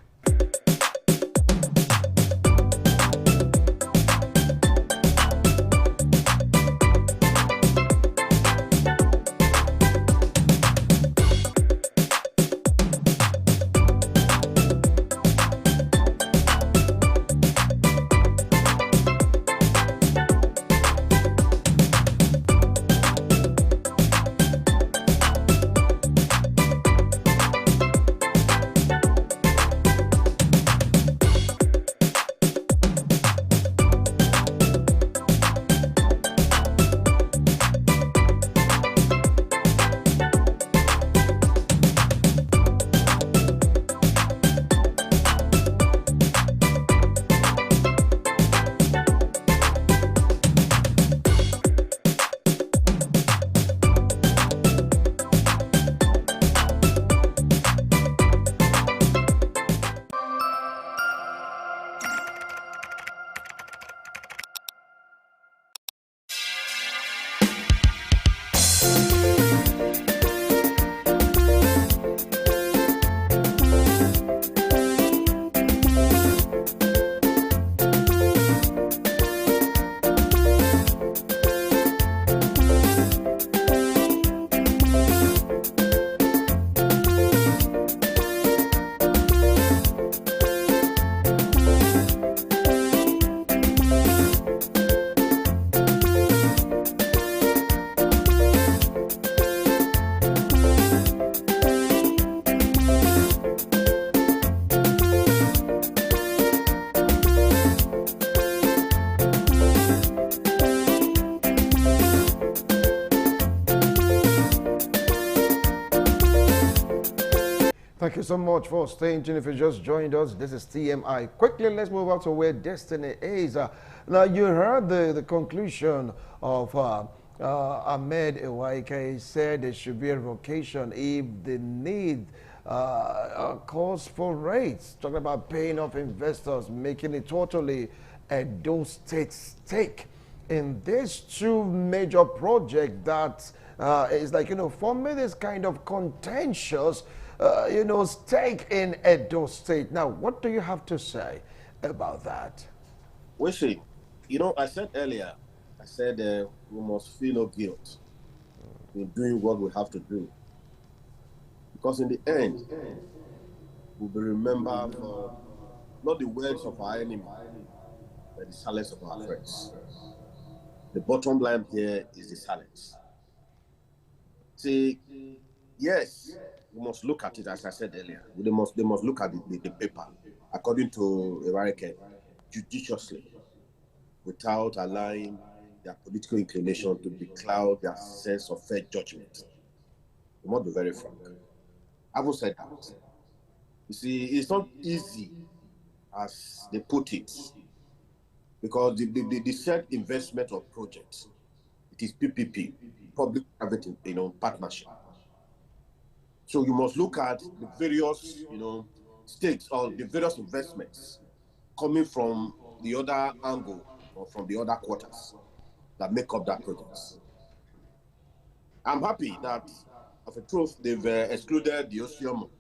Thank you so much for staying tuned. If you just joined us, this is TMI. Quickly, let's move on to where destiny is. Now, you heard the conclusion of Ahmed Ewaike. He said there should be a revocation if the need calls for rates. Talking about paying off investors, making it totally Edo State stake in these two major projects that is like, forming this kind of contentious stake in Edo State. Now, what do you have to say about that? We see, I said earlier, we must feel no guilt in doing what we have to do. Because in the end, we'll be remembered for not the words of our enemy, but the silence of our friends. The bottom line here is the silence. See, yes, we must look at it, as I said earlier. They must look at the paper, according to Ewaike, judiciously, without allowing their political inclination to becloud their sense of fair judgment. We must be very frank. I will say that. You see, it's not easy, as they put it, because the said investment of projects, it is PPP, public-private, partnership. So you must look at the various, stakes or the various investments coming from the other angle or from the other quarters that make up that project. I'm happy that, of a truth, they've excluded the Osiomo,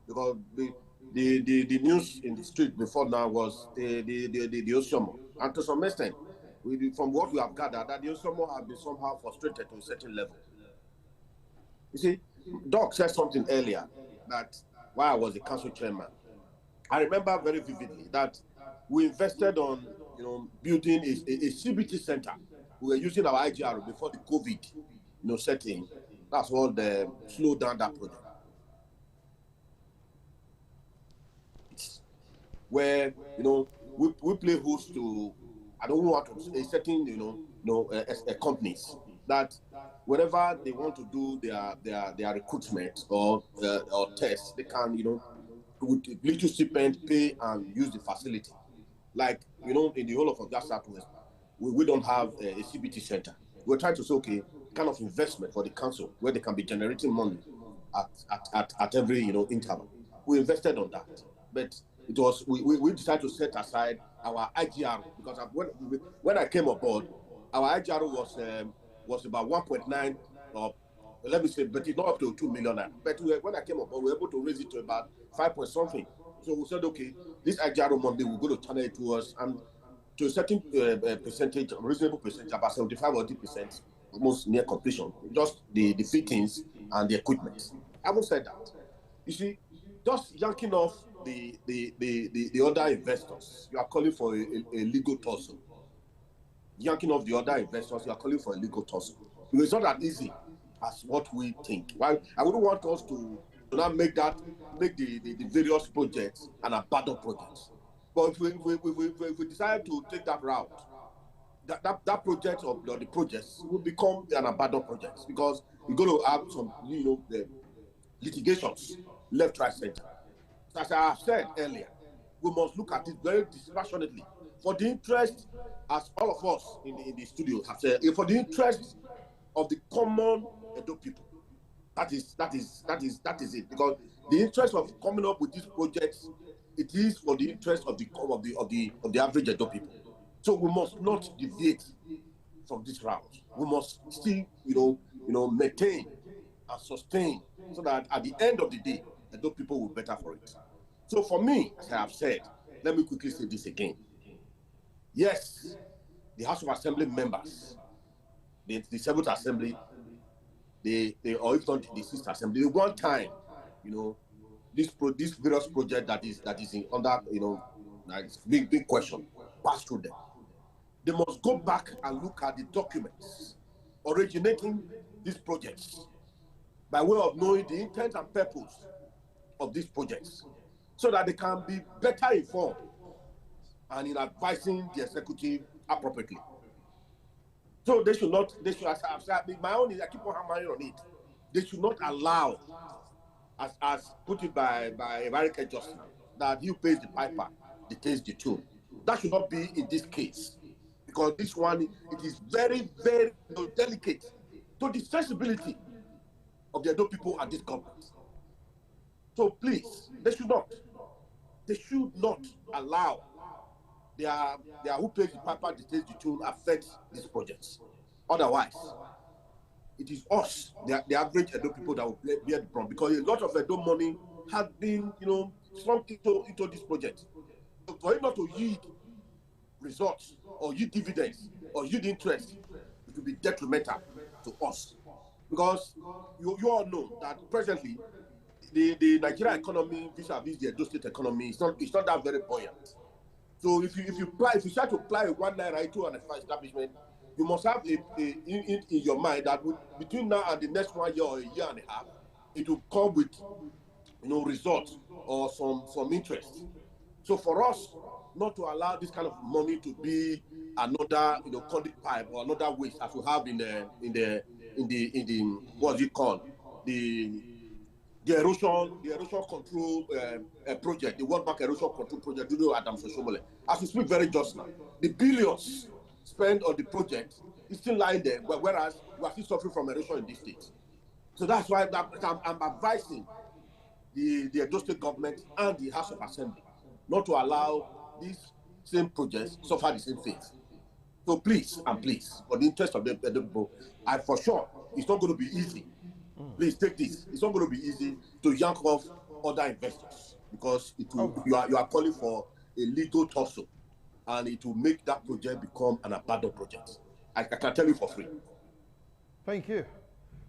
because the news in the street before now was the Osiomo, and to some extent, from what we have gathered, that the Osiomo have been somehow frustrated to a certain level. You see, Doc said something earlier that while I was the council chairman, I remember very vividly that we invested on, building a CBT center. We were using our IGR before the COVID, setting. That's what slowed down that project. Where, we play host to, I don't want to say certain, companies that whenever they want to do their recruitment or tests, they can, with little stipend, pay and use the facility. Like, in the whole of that Southwest, we don't have a CBT center. We're trying to say, okay, kind of investment for the council where they can be generating money at every, interval. We invested on that. But it was, we decided to set aside our IGR, because when I came aboard, our IGR was about 1.9, or let me say, but it's not up to 2 million. But when I came aboard, we were able to raise it to about 5 point something. So we said, okay, this IGR Monday, we're going to channel it to us, and to a certain percentage, reasonable percentage, about 75 or 80%, almost near completion, just the fittings and the equipment. I haven't said that. You see, just yanking off the other investors, you are calling for a legal tussle. Yanking off the other investors, you are calling for a legal tussle. It's not that easy as what we think. Well, I wouldn't want us to not make the various projects an abandoned projects. But if we decide to take that route, that project or the projects will become an abandoned project, because we're going to have some, the litigations left, right, center. As I have said earlier, we must look at it very dispassionately for the interest, as all of us in the studio have said, for the interest of the common Edo people. That is it. Because the interest of coming up with these projects, it is for the interest of the average Edo people. So we must not deviate from this route. We must still, maintain and sustain, so that at the end of the day, Edo people will be better for it. So for me, as I have said, let me quickly say this again. Yes, the House of Assembly members, the 7th Assembly, or if not the 6th Assembly, one time, this various project that is under, big question, pass through them. They must go back and look at the documents originating these projects, by way of knowing the intent and purpose of these projects, so that they can be better informed and in advising the executive appropriately. So they should, as I've said, my own is, I keep on hammering on it, they should not allow as put it by American Justice, that you pays the piper, dictates the tune. That should not be in this case, because this one, it is very, very delicate to the sensibility of the Edo people and this government. So please, they should not allow their who pays the piper, dictates the tune affect these projects. Otherwise, it is us, the average Edo people, that will bear the problem, because a lot of Edo money has been, slumped into this project. So for it not to yield results or yield dividends or yield interest, it will be detrimental to us. Because you all know that presently the Nigerian economy vis-a-vis the Edo State economy is not that very buoyant. So if you try to apply a 1 naira into an establishment, you must have in your mind that between now and the next 1 year or a year and a half, it will come with results or some interest. So for us not to allow this kind of money to be another conduit pipe or another waste as we have in the what's it called, the erosion control project, the World Bank erosion control project, Adams Oshomole. As we speak very just now, the billions spent on the project is still lying there, whereas we are still suffering from erosion in this state. So that's why I'm advising the Edo State government and the House of Assembly not to allow these same projects suffer the same fate. So please, for the interest of the people, for sure, it's not going to be easy. Please take this. It's not going to be easy to yank off other investors, because you are calling for a legal tussle, and it will make that project become an abandoned project. I can tell you for free. Thank you.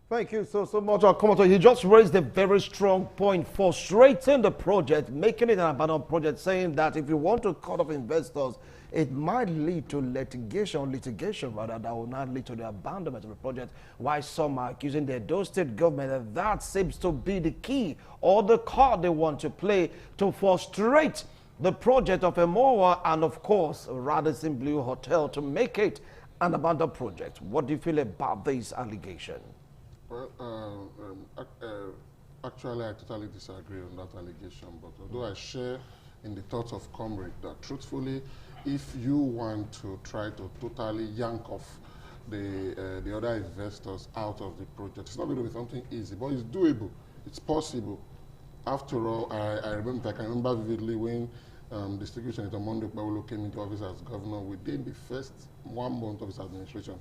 Thank you so much, Komoto. You just raised a very strong point, frustrating the project, making it an abandoned project, saying that if you want to cut off investors, it might lead to litigation rather, that will not lead to the abandonment of the project. Why some are accusing the Edo State government that seems to be the key or the card they want to play to frustrate the project of Emowa and, of course, Radisson Blu Hotel, to make it an abandoned project. What do you feel about this allegation? Well, actually, I totally disagree on that allegation, but although I share in the thoughts of Comrade that truthfully, if you want to try to totally yank off the other investors out of the project, it's not going to be something easy, but it's doable. It's possible. After all, I can remember vividly when Distinguished Senator Monday Paulo came into office as governor. Within the first 1 month of his administration,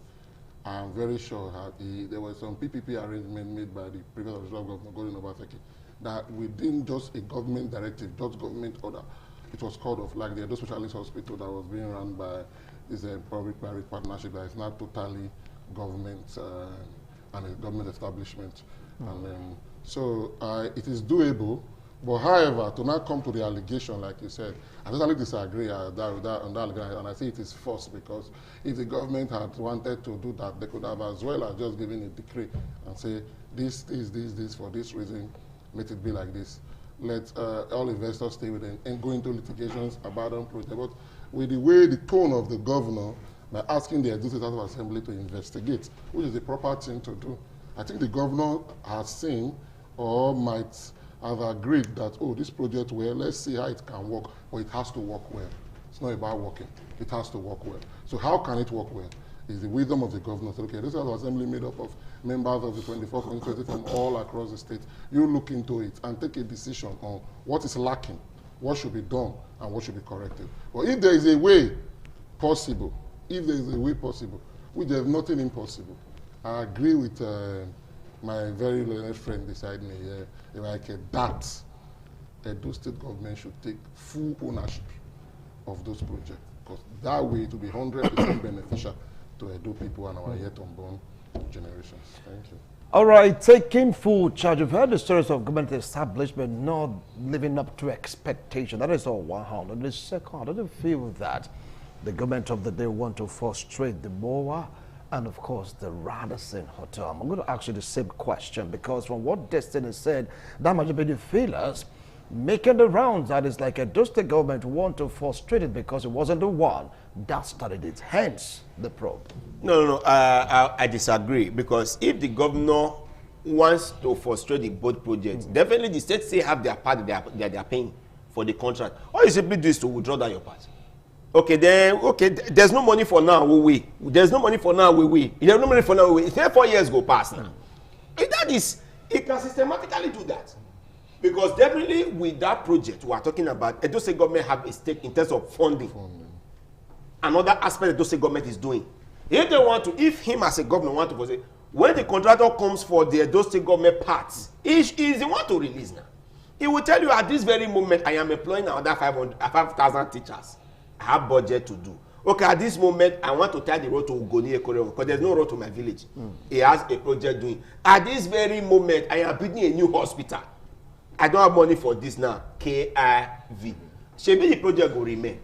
I'm very sure there was some PPP arrangement made by the previous Governor Godwin Obaseki that within just a government directive, just government order, it was called off, like the Edo Specialist Hospital that was being run by this public-private partnership that is not totally government and a government establishment. And so it is doable. But however, to not come to the allegation, like you said, I totally disagree on that allegation, and I say it is false, because if the government had wanted to do that, they could have as well as just given a decree and say, this, for this reason, let it be like this. Let all investors stay with them and go into litigations about them project. But with the tone of the governor, by asking the Edo State House of Assembly to investigate, which is the proper thing to do, I think the governor has seen or might have agreed that, oh, this project, well, let's see how it can work, but it has to work well. It's not about working. It has to work well. So how can it work well? Is the wisdom of the governor. So, okay, this House of Assembly made up of members of the 24 constituencies from all across the state. You look into it and take a decision on what is lacking, what should be done, and what should be corrected. But if there is a way possible, which there's nothing impossible, I agree with my very learned friend beside me here, that Edo State government should take full ownership of those projects, because that way it will be 100% beneficial to Edo people and our yet unborn generations. Thank you. All right, taking full charge. You've heard the stories of government establishment not living up to expectation. That is all one hand. And the second, I don't feel that the government of the day want to frustrate the MOA and, of course, the Radisson Hotel. I'm going to ask you the same question, because from what Destiny said, that might be the feelers making the rounds that is like a State government want to frustrate it because it wasn't the one that started it. Hence the probe. No. I disagree, because if the governor wants to frustrate the both projects, definitely the state still have their part they are paying for the contract. All you simply do is to withdraw that your part. Okay, then, there's no money for now, we wait. There's no money for now, we wait. There's no money for now, we wait. 3-4 years go past now. That is, it can systematically do that. Because definitely with that project we are talking about, Edo State government have a stake in terms of funding. Another aspect Edo State government is doing. If they want to, if him as a governor want to say, when the contractor comes for the Edo State government parts, he is the one to release now. He will tell you at this very moment, I am employing another 5,000 teachers. I have budget to do. Okay, at this moment, I want to tie the road to Ugoni Ekore because there's no road to my village. He has a project doing. At this very moment, I am building a new hospital. I don't have money for this now. KIV. Maybe the project will remain.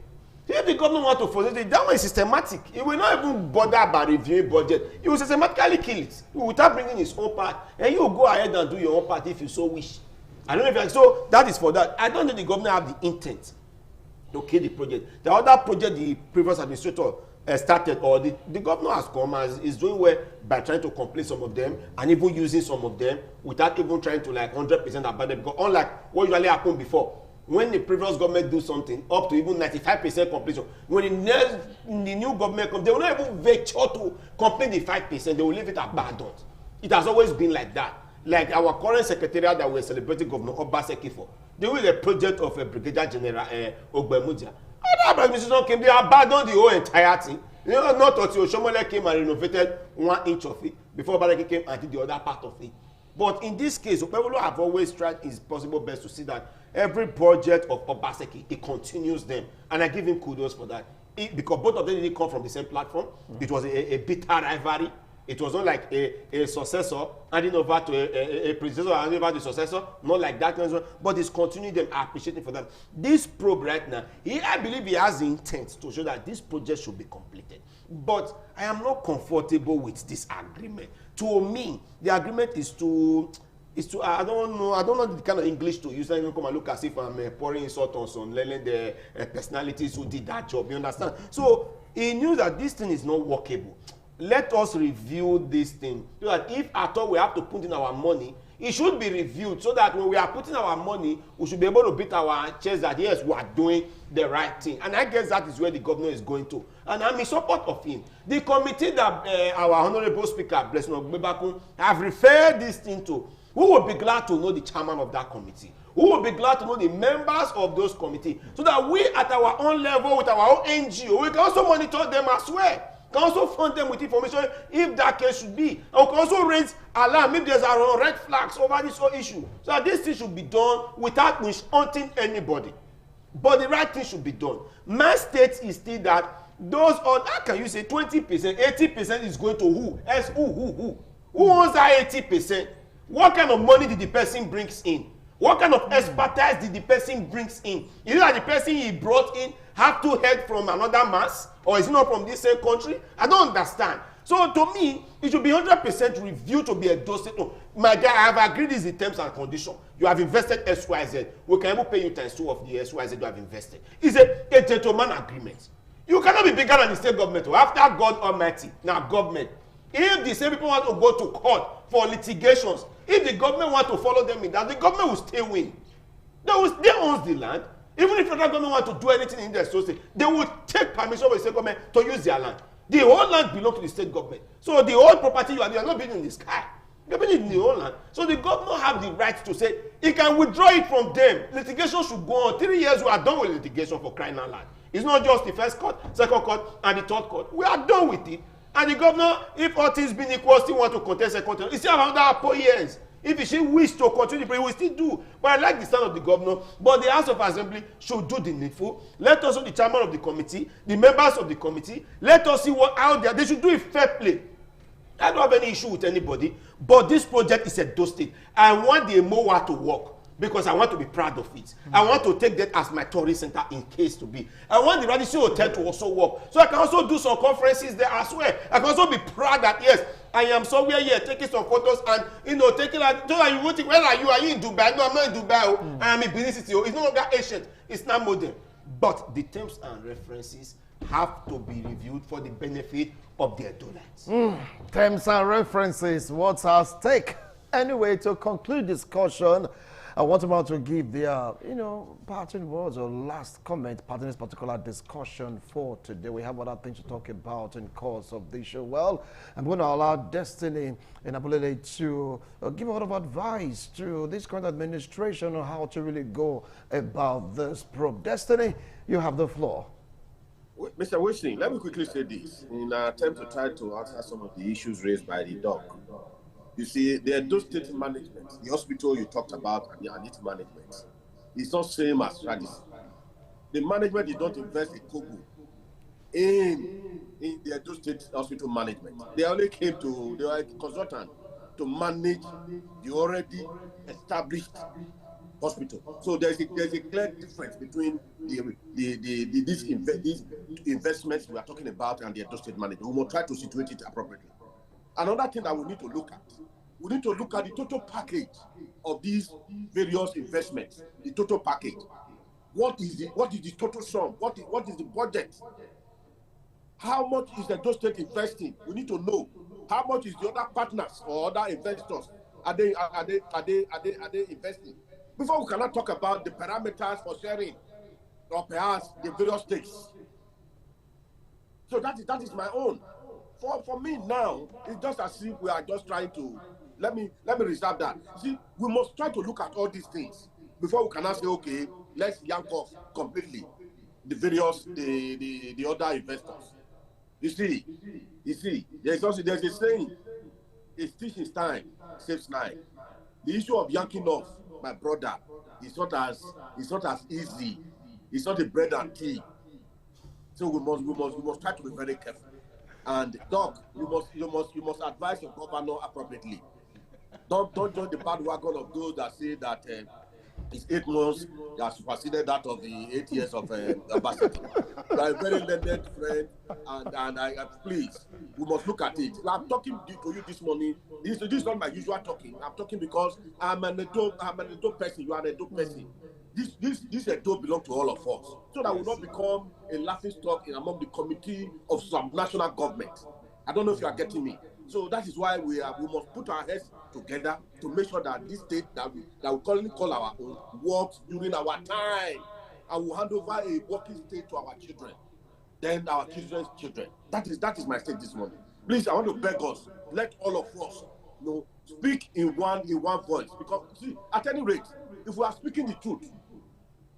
If the government want to force it, that one is systematic. It will not even bother about reviewing budget. It will systematically kill it. Without bringing his own part. And you will go ahead and do your own part if you so wish. I don't know if you so that is for that. I don't think the government have the intent to kill the project. The other project the previous administrator started, or the governor has come and is doing well by trying to complete some of them and even using some of them without even trying to like 100% abandon them. Because unlike what usually happened before, when the previous government do something up to even 95% completion, when the new government comes, they will not even venture to complete the 5%. They will leave it abandoned. It has always been like that. Like our current secretariat that we're celebrating Governor Obaseki for, they were the project of a Brigadier General Ogbemudia. Other administration came, they abandoned the whole entire thing. You know, not until Oshomole came and renovated 1 inch of it before Baraki came and did the other part of it. But in this case, people have always tried his possible best to see that every project of Obaseki, he continues them. And I give him kudos for that. Because both of them didn't come from the same platform. It was a bitter rivalry. It was not like a successor handing over to a predecessor handing over to the successor, not like that. But he's continuing them, appreciating for them. This probe right now, I believe he has the intent to show that this project should be completed. But I am not comfortable with this agreement. To me, the agreement is to I don't know the kind of English to use. I don't come and look as if I'm pouring insult on some learning the personalities who did that job. You understand? So he knew that this thing is not workable. Let us review this thing so that if at all we have to put in our money, it should be reviewed so that when we are putting our money, we should be able to beat our chest that yes, we are doing the right thing. And I guess that is where the governor is going to. And I'm in support of him. The committee that our Honorable Speaker, Blessing Ogbebakun, have referred this thing to, who will be glad to know the chairman of that committee? Who will be glad to know the members of those committees? So that we at our own level, with our own NGO, we can also monitor them as well. Can also fund them with information if that case should be. And we can also raise alarm if there's a red flags over this whole issue. So that this thing should be done without hunting anybody. But the right thing should be done. My state is still that those on, how can you say 20%, 80% is going to who? Else who? Who owns that 80%? What kind of money did the person brings in? What kind of expertise did the person brings in? Is it that the person he brought in have to head from another mass? Or is it not from this same country? I don't understand. So to me, it should be 100% reviewed to be endorsed. No, my guy, I have agreed this is the terms and conditions. You have invested XYZ. We can even pay you times 2 of the XYZ you have invested. It's a gentleman agreement. You cannot be bigger than the state government. After God Almighty, now government. If the same people want to go to court for litigations, if the government want to follow them in that, the government will still win. They own the land. Even if the federal government want to do anything in their state, they will take permission from the state government to use their land. The whole land belongs to the state government. So the whole property you are not building in the sky. You're building in the whole land. So the governor have the right to say he can withdraw it from them. Litigation should go on. 3 years we are done with litigation for crying out loud. It's not just the first court, second court, and the third court. We are done with it. And the governor, if all things being equal, still want to contest a contest, he still have another 4 years. If he should wish to continue, he will still do. But I like the stand of the governor. But the House of Assembly should do the needful. Let us know the chairman of the committee, the members of the committee. Let us see what out there. They should do it fair play. I don't have any issue with anybody. But this project is a dusting. I want the MOA to work because I want to be proud of it. I want to take that as my tourist center in case to be. I want the Radisson Hotel to also work. So I can also do some conferences there as well. I can also be proud that, yes, I am somewhere here taking some photos and, taking like, so that you will think, where are you? Are you in Dubai? No, I'm not in Dubai. I am in Benin City. It's no longer ancient. It's now modern. But the terms and references have to be reviewed for the benefit of their donors. Terms and references, what's at stake? Anyway, to conclude discussion, I want them all to give their, parting words or last comment part in this particular discussion for today. We have other things to talk about in course of this show. Well, I'm going to allow Destiny and Abulele to give a lot of advice to this current administration on how to really go about this probe. Destiny, you have the floor. Mr. Wilson, let me quickly say this in an attempt to try to answer some of the issues raised by the doc. You see, the Edo State management, the hospital you talked about, and its management, is not same as Radis. The management did not invest a kobo in the Edo State hospital management. They only came to, they were a consultant to manage the already established hospital. So there's a clear difference between these investments we are talking about and the Edo State management. We will try to situate it appropriately. Another thing that we need to look at, the total package of these various investments, the total package. What is the total sum? What is the budget? How much is the Edo State investing? We need to know. How much is the other partners or other investors? Are they investing? Before we cannot talk about the parameters for sharing or perhaps the various stakes. So that is my own. For me now, it's just as if we are just trying to, let me reserve that. See, we must try to look at all these things before we cannot say, okay, let's yank off completely the various, the other investors. You see, there's a saying, a stitch in time saves nine. The issue of yanking off, my brother, is not as easy. It's not a bread and tea. So we must try to be very careful. And Doc, you must advise your governor appropriately. Don't join the bandwagon of those that say that it's 8 months that superseded that of the 8 years of ambassador. You are a very learned friend, and I please, we must look at it. I'm talking to you this morning. This is not my usual talking. I'm talking because I'm an Edo person. You are an Edo person. This Edo belongs to all of us, so that will not become a laughing stock among the committee of some national government. I don't know if you are getting me. So that is why we must put our heads together to make sure that this state that we currently call our own works during our time, and we'll hand over a working state to our children, then our children's children. That is my state this morning. Please, I want to beg us, let all of us speak in one voice, because see, at any rate, if we are speaking the truth,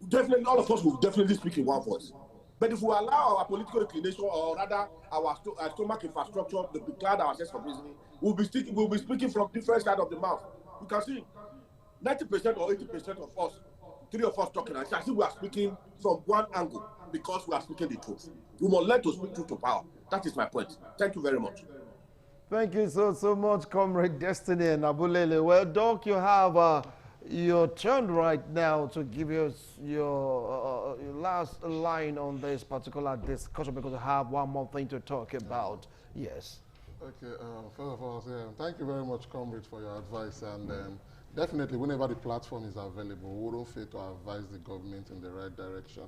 definitely all of us will definitely speak in one voice. But if we allow our political inclination, or rather our stomach infrastructure, to declare ourselves for reasoning, we'll be speaking from different sides of the mouth. You can see 90% or 80% of us, three of us talking, and I see we are speaking from one angle because we are speaking the truth. We must learn to speak truth to power. That is my point. Thank you very much. Thank you so much, Comrade Destiny and Abulele. Well, Doc, you have your turn right now to give us your last line on this particular discussion, because I have one more thing to talk about. Yes. Okay, first of all, thank you very much, comrade, for your advice. And definitely, whenever the platform is available, we don't fail to advise the government in the right direction,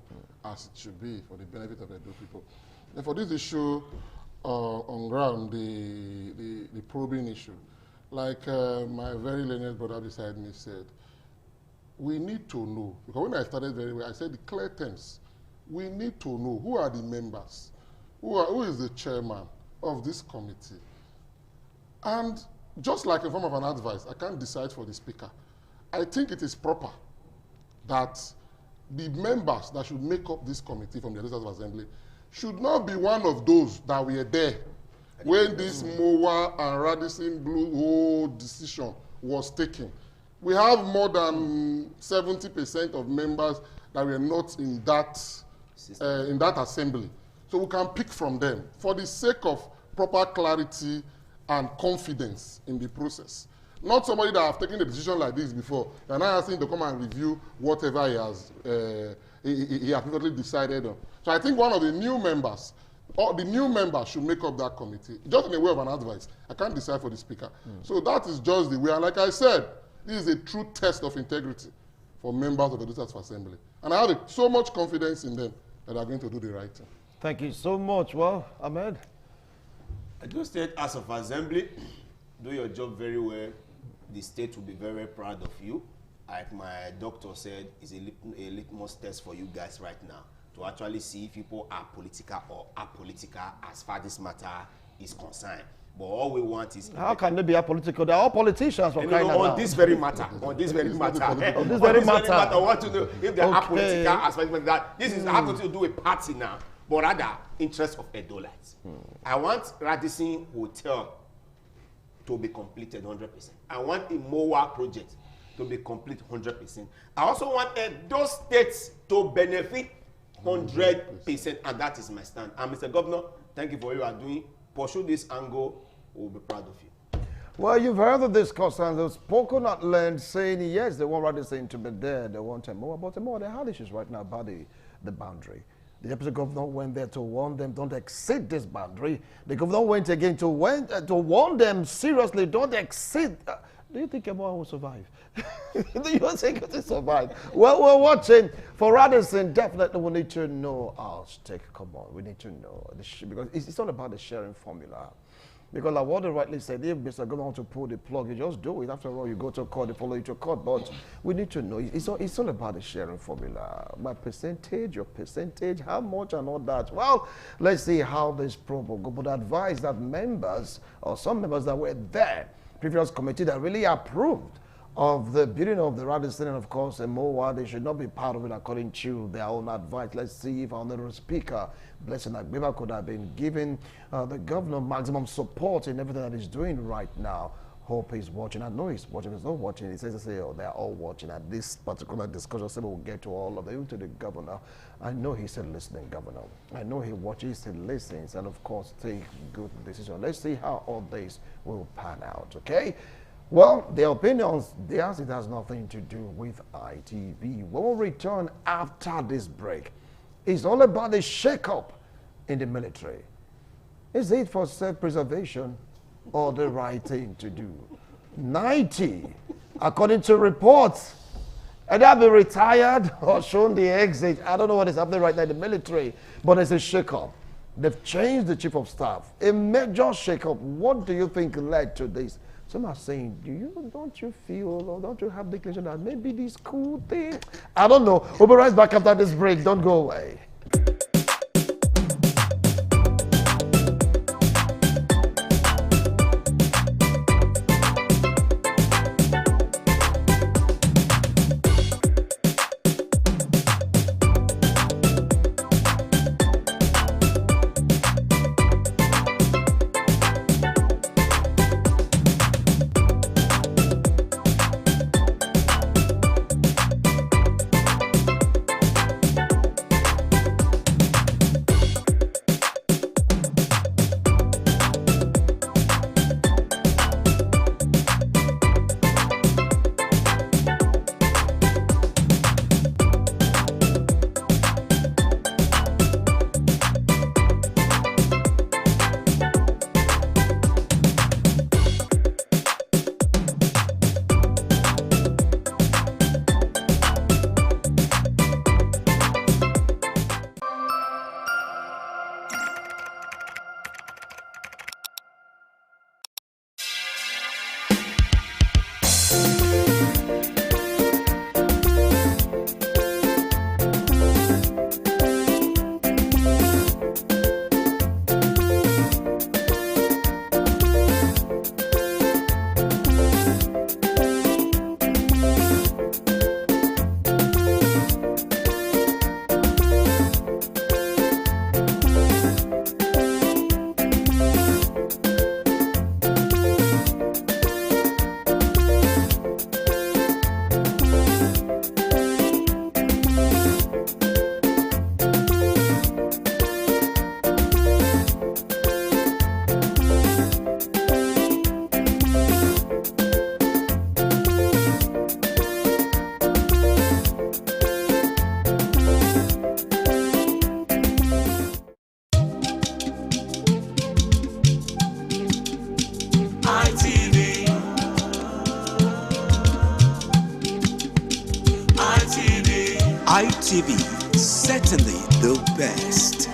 as it should be, for the benefit of Edo people. And for this issue on ground, the probing issue, like my very learned brother beside me said, we need to know, because when I started very well, I said the clear terms. We need to know who are the members, who is the chairman of this committee. And just like in form of an advice, I can't decide for the speaker. I think it is proper that the members that should make up this committee from the Legislative Assembly should not be one of those that were there when this MOA and Radisson Blu whole decision was taken. We have more than 70% of members that were not in that assembly. So we can pick from them for the sake of proper clarity and confidence in the process. Not somebody that have taken a decision like this before, and now asking to come and review whatever he has previously decided on. So I think one of the new members, or the new members, should make up that committee, just in a way of an advice. I can't decide for the speaker. So that is just the way. And like I said, this is a true test of integrity for members of the Legislative Assembly. And I have so much confidence in them that they are going to do the right thing. Thank you so much. Well, Ahmed? Edo State House of Assembly, do your job very well. the state will be very proud of you. Like my doctor said, it's a litmus test for you guys right now to actually see if people are political or apolitical as far as this matter is concerned. But all we want is... How can they be apolitical? They're all politicians for crying out loud. On this very matter. On this very matter. On this very matter. I want to know if they're Okay. apolitical as far as that. This is how to do a party now, but rather interest of Edolites. I want Radisson Hotel to be completed 100%. I want a MOA project to be complete 100%. I also want those states to benefit 100%, and that is my stand. And Mr. Governor, thank you for what you are doing. Pursue this angle, we'll be proud of you. Well, you've heard of this concern. They've spoken at length saying, yes, they want Radisson to be there. They want more. But more, they have issues right now about the boundary. The deputy governor went there to warn them, don't exceed this boundary. The governor went again to warn them seriously, don't exceed. Do you think Emoa will survive? Do you think it will survive? Well, we're watching. For Radisson, definitely we need to know our stake. Come on, we need to know. Because it's all about the sharing formula. Because like what they rightly said, if Mr. Governor wants to pull the plug, you just do it. After all, you go to court, they follow you to court. But we need to know. It's all about the sharing formula. My percentage, your percentage, how much and all that. Well, let's see how this probe will go. But advise that members, or some members that were there, previous committee that really approved of the building of the Radisson and of course MOA, they should not be part of it according to their own advice. Let's see if our Honorable Speaker, Blessing Agbeba, could have been giving the governor maximum support in everything that he's doing right now. Hope he's watching. I know he's watching. He's not watching. He says to say, oh, they're all watching at this particular discussion. So we'll get to all of them, even to the governor. I know he's still listening, governor. I know he watches, he listens, and of course, take good decisions. Let's see how all this will pan out, okay? Well, the opinions, theirs, it has nothing to do with ITV. We will return after this break. It's all about the shake-up in the military. Is it for self-preservation or the right thing to do? 90, according to reports, either be retired or shown the exit. I don't know what is happening right now in the military, but it's a shake-up. They've changed the chief of staff. A major shake-up. What do you think led to this? Some are saying, don't you feel, or don't you have the inclination that maybe this cool thing? I don't know. We'll be right back after this break. Don't go away. ITV, certainly the best.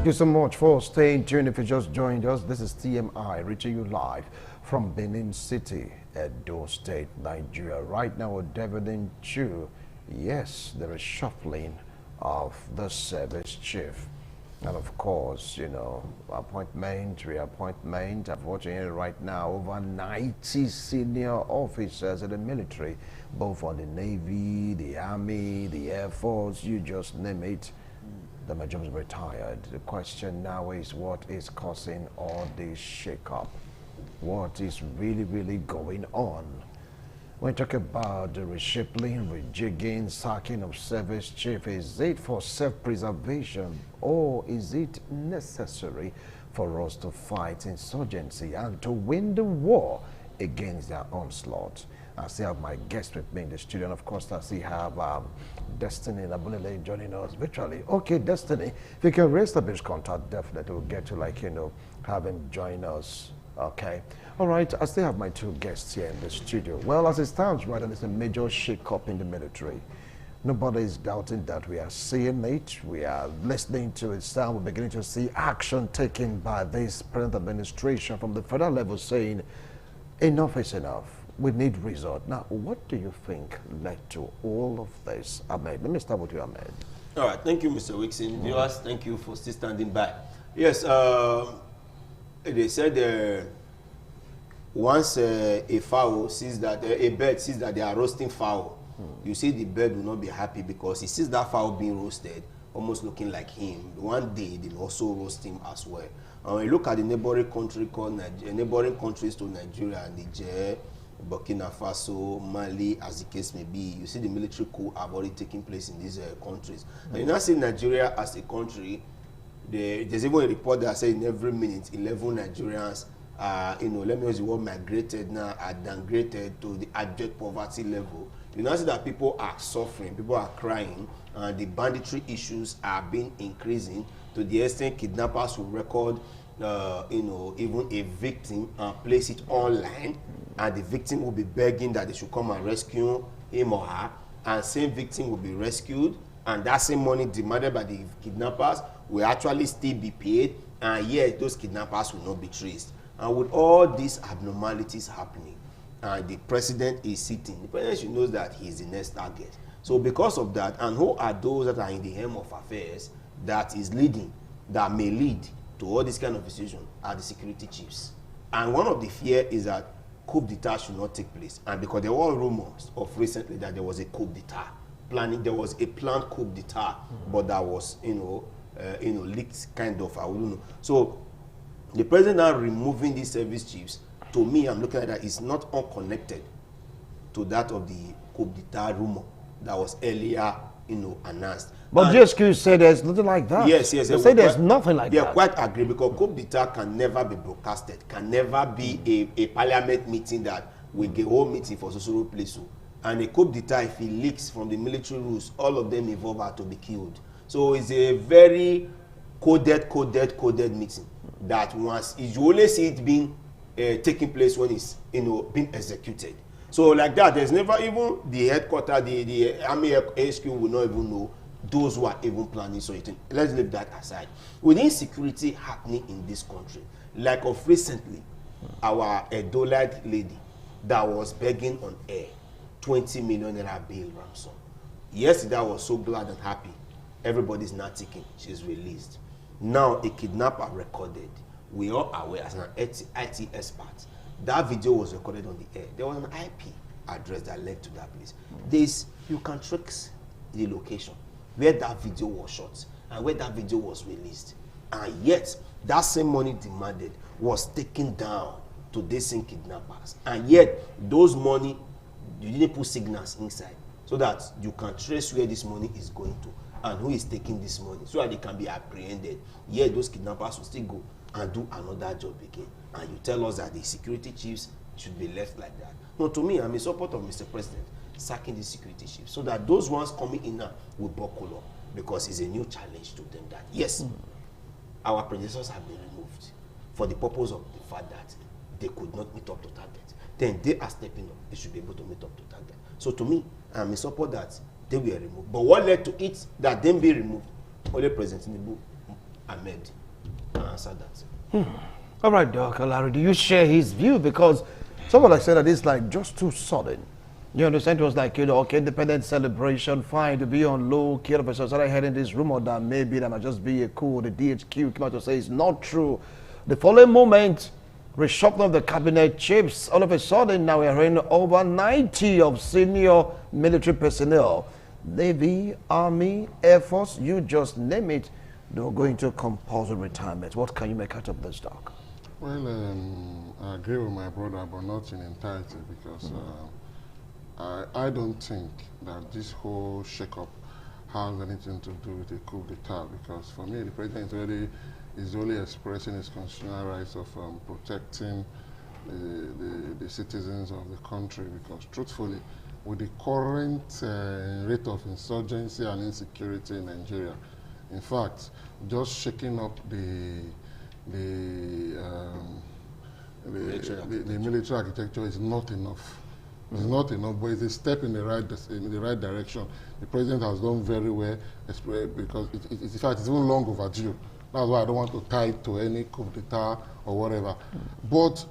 you so much for staying tuned. If you just joined us, this is TMI reaching you live from Benin City, Edo State, Nigeria. Right now, with David Chu, yes, there is shuffling of the service chief. And of course, you know, appointment, reappointment. I'm watching it right now. Over 90 senior officers in the military, both on the Navy, the Army, the Air Force, you just name it. The majority retired. The question now is, what is causing all this shake-up? What is really going on? When we talk about the reshuffling, rejigging, sacking of service chief, is it for self-preservation or is it necessary for us to fight insurgency and to win the war against their onslaught? I still have my guest with me in the studio, and of course I still have Destiny Nabulele joining us virtually. Okay, Destiny, if you can establish contact, definitely we'll get to, like, you know, have him join us. Okay. All right, I still have my two guests here in the studio. Well, as it stands, right, and it's a major shake-up in the military. Nobody is doubting that. We are seeing it. We are listening to it sound. We're beginning to see action taken by this present administration from the federal level saying, enough is enough. We need result. Now, what do you think led to all of this, Ahmed? Let me start with you, Ahmed. All right, thank you, Mr. Wixon. Viewers, thank you for still standing by. Yes, they said once a fowl sees that, a bird sees that they are roasting fowl, you see the bird will not be happy because he sees that fowl being roasted, almost looking like him. One day, they will also roast him as well. And when you look at the neighboring country called neighboring countries to Nigeria, Niger, Burkina Faso, Mali, as the case may be, you see the military coup have already taken place in these countries. And you now see Nigeria as a country. There's even a report that says in every minute 11 Nigerians you know, let me use the word migrated now, are downgraded to the abject poverty level. You now see that people are suffering, people are crying, and the banditry issues are being increasing to the extent kidnappers will record you know, even a victim and place it online, and the victim will be begging that they should come and rescue him or her, and same victim will be rescued, and that same money demanded by the kidnappers will actually still be paid, and yet those kidnappers will not be traced. And with all these abnormalities happening, and the president is sitting, the president should know that he is the next target. So because of that, and who are those that are in the helm of affairs that is leading, that may lead to all this kind of decision, are the security chiefs. And one of the fear is that coup d'etat should not take place. And because there were rumors of recently that there was a coup d'etat planning, there was a planned coup d'etat, but that was, you know, leaked kind of, I wouldn't know. So the president now removing these service chiefs, to me, I'm looking at that, is not unconnected to that of the coup d'etat rumor that was earlier, you know, announced. But GSQ said there's nothing like that. Yes. They say there's nothing like that. They quite agree, because coup d'etat can never be broadcasted, can never be a parliament meeting that we get whole meeting for social place. And a coup d'etat, if it leaks from the military rules, all of them involved are to be killed. So it's a very coded meeting that once you only see it being taking place when it's, you know, being executed. So like that, there's never even the headquarters, the army HQ will not even know those who are even planning something. Let's leave that aside. With insecurity happening in this country, like of recently, our Edolite lady that was begging on air 20 million naira bail ransom. Yesterday I was so glad and happy. Everybody's not taking. She's released. Now a kidnapper recorded. We are aware as an IT expert. That video was recorded on the air. There was an IP address that led to that place. This, you can trace the location where that video was shot and where that video was released. And yet, that same money demanded was taken down to these same kidnappers. And yet, those money, you didn't put signals inside so that you can trace where this money is going to and who is taking this money, so that they can be apprehended. Yet, those kidnappers will still go and do another job again. And you tell us that the security chiefs should be left like that. No, to me, I'm in support of Mr. President sacking the security chiefs so that those ones coming in now will buckle up, because it's a new challenge to them that, yes, our predecessors have been removed for the purpose of the fact that they could not meet up to target. Then they are stepping up. They should be able to meet up to target. So to me, I'm in support that they were removed. But what led to it that them be removed? Only President Tinubu Ahmed answer that. All right, Dr. Larry, do you share his view? Because someone like said that it's like just too sudden. You understand? It was like, okay, independence celebration, fine, to be on low key. All of a sudden, started hearing this rumor that maybe that might just be a coup. The DHQ came out to say it's not true. The following moment, reshuffling of the cabinet chiefs. All of a sudden, now we're hearing over 90 of senior military personnel, Navy, Army, Air Force, you just name it, they're going to compulsory retirement. What can you make out of this, Doc? Well, I agree with my brother, but not in entirety, because I don't think that this whole shake-up has anything to do with a coup d'etat, because for me, the president is only expressing his constitutional rights of protecting the citizens of the country, because truthfully, with the current rate of insurgency and insecurity in Nigeria, in fact, just shaking up the military architecture is not enough. It's not enough, but it's a step in the right direction. The president has done very well, because in fact it's even long overdue. That's why I don't want to tie it to any coup d'etat or whatever. But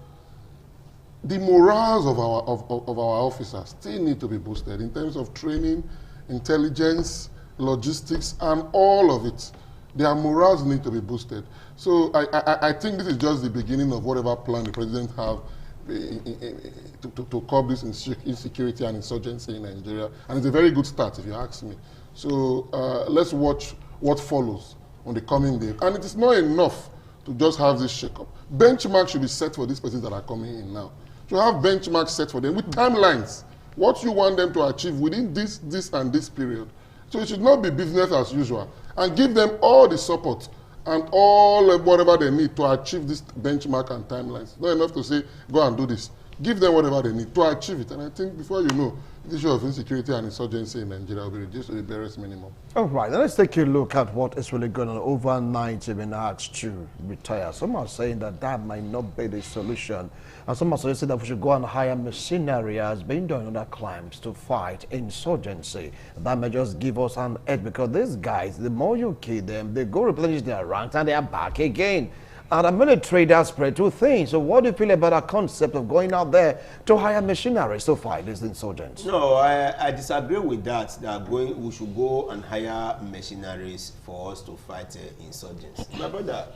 the morals of our officers still need to be boosted in terms of training, intelligence, logistics, and all of it. Their morals need to be boosted. So I think this is just the beginning of whatever plan the president have to curb this insecurity and insurgency in Nigeria. And it's a very good start, if you ask me. So let's watch what follows on the coming day. And it is not enough to just have this shake-up. Benchmarks should be set for these persons that are coming in now. You have benchmarks set for them with timelines. What you want them to achieve within this and this period. So it should not be business as usual. And give them all the support and all whatever they need to achieve this benchmark and timelines. Not enough to say, go and do this. Give them whatever they need to achieve it. And I think before you know, the issue of insecurity and insurgency in Nigeria will be reduced to the barest minimum. All right, now let's take a look at what is really going on. Over 90 been asked to retire. Some are saying that that might not be the solution. And some are suggesting that we should go and hire machinery as being done on other climes to fight insurgency. That may just give us an edge, because these guys, the more you kill them, they go replenish their ranks and they are back again. And I'm going to trade that spread two things. So what do you feel about our concept of going out there to hire machinery to fight these insurgents? No, I disagree with that, we should go and hire machineries for us to fight insurgents. My brother,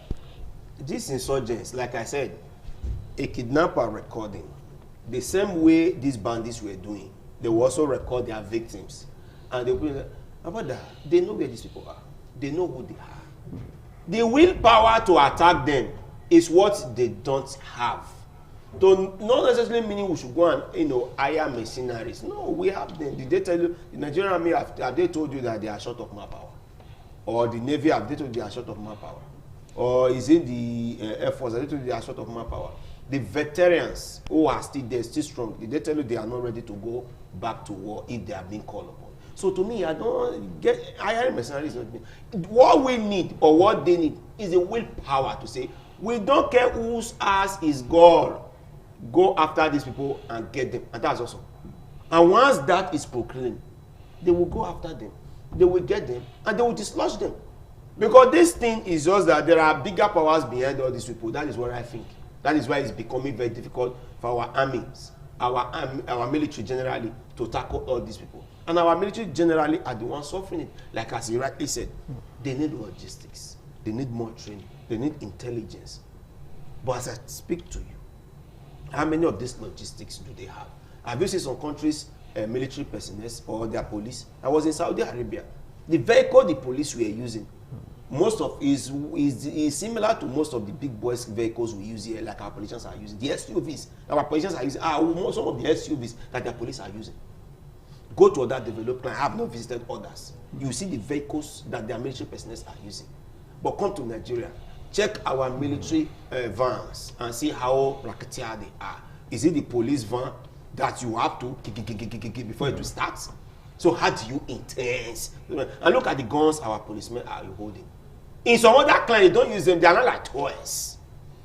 these insurgents, like I said, a kidnapper recording, the same way these bandits were doing, they will also record their victims. And they will be like, my brother, they know where these people are. They know who they are. The willpower to attack them is what they don't have. So not necessarily meaning we should go and hire machineries. No, we have them. Did they tell you the Nigerian Army have they told you that they are short of manpower? Or the Navy have they told you they are short of manpower? Or is it the Air Force have they told you they are short of manpower? The veterans who are still there, still strong, did they tell you they are not ready to go back to war if they are being called upon? So to me, I don't get hiring mercenaries. What we need or what they need is the willpower to say, we don't care whose ass is gone. Go after these people and get them. And that's awesome. And once that is proclaimed, they will go after them. They will get them and they will dislodge them. Because this thing is just that there are bigger powers behind all these people. That is what I think. That is why it's becoming very difficult for our armies, our military generally, to tackle all these people. And our military generally are the ones suffering it. Like as you rightly said, they need logistics. They need more training. They need intelligence. But as I speak to you, how many of these logistics do they have? Have you seen some countries' military personnel or their police? I was in Saudi Arabia. The vehicle the police were using, most of is similar to most of the big boys vehicles we use here, like our politicians are using. The SUVs our politicians are using are some of the SUVs that the police are using. Go to other developed countries. I have not visited others. You see the vehicles that their military personnel are using. But come to Nigeria, check our military vans and see how racketeer they are. Is it the police van that you have to before it will start? So how do you intense? And look at the guns our policemen are holding. In some other countries, they don't use them. They are not like toys.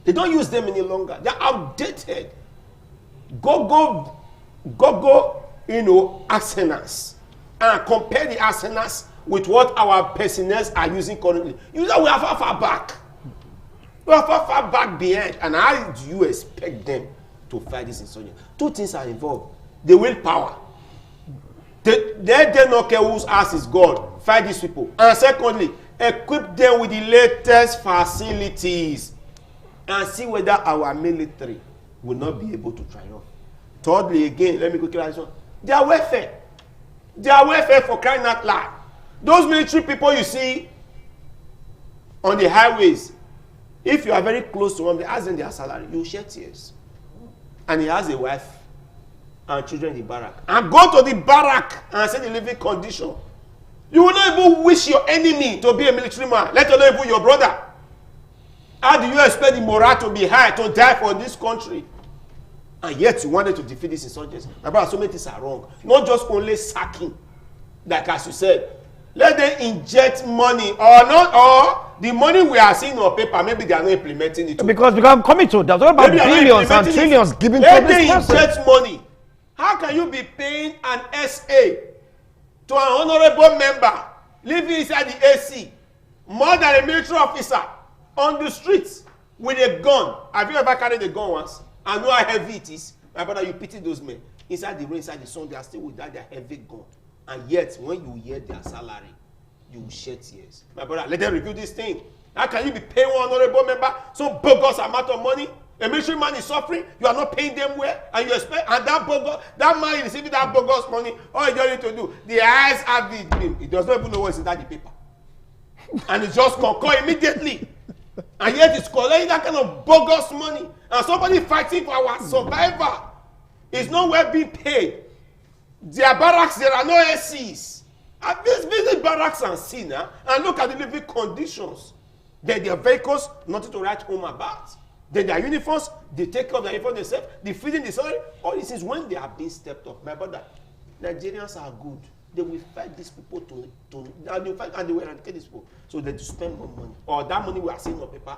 They don't use them any longer. They are outdated. Go, arsenals. And compare the arsenals with what our personnel are using currently. You know we are far back. We are far back behind. And how do you expect them to fight this insurgency? Two things are involved. The willpower. They don't care whose ass is God. Fight these people. And secondly, equip them with the latest facilities and see whether our military will not be able to triumph. Thirdly, again, let me quickly add this one. Their welfare. Their welfare, for crying out loud. Those military people you see on the highways, if you are very close to one, they ask them their salary, you shed tears. And he has a wife and children in the barrack. And go to the barrack and see the living condition. You will not even wish your enemy to be a military man, let alone even your brother. How do you expect the morale to be high to die for this country? And yet you wanted to defeat this insurgency. My brother, so many things are wrong. Not just only sacking, like as you said. Let them inject money or not, or the money we are seeing on paper, maybe they are not implementing it. Because I'm coming to that. What about billions and trillions given to this person? Let them inject money. How can you be paying an SA to an honorable member living inside the AC more than a military officer on the streets with a gun? Have you ever carried a gun once? And know how heavy it is? My brother, you pity those men. Inside the rain, inside the sun, they are still without their heavy gun. And yet, when you hear their salary, you will shed tears. My brother, let them review this thing. How can you be paying one honorable member some bogus amount of money? A military man is suffering, you are not paying them well, and you expect, and that man is receiving that bogus money, all you need to do, the eyes have it, he does not even know what's inside the paper. And it just concur immediately. And yet it's collecting that kind of bogus money. And somebody fighting for our survival is not well being paid. Their barracks, there are no ACs. And visit barracks and see now, and look at the living conditions. Then their vehicles, nothing to write home about. Then their uniforms, they take care of their uniforms themselves, the feeding, the salary. All this is when they are being stepped up. My brother, Nigerians are good. They will fight these people and they will fight and they will eradicate these people. So they to spend more money. Or that money we are seeing on paper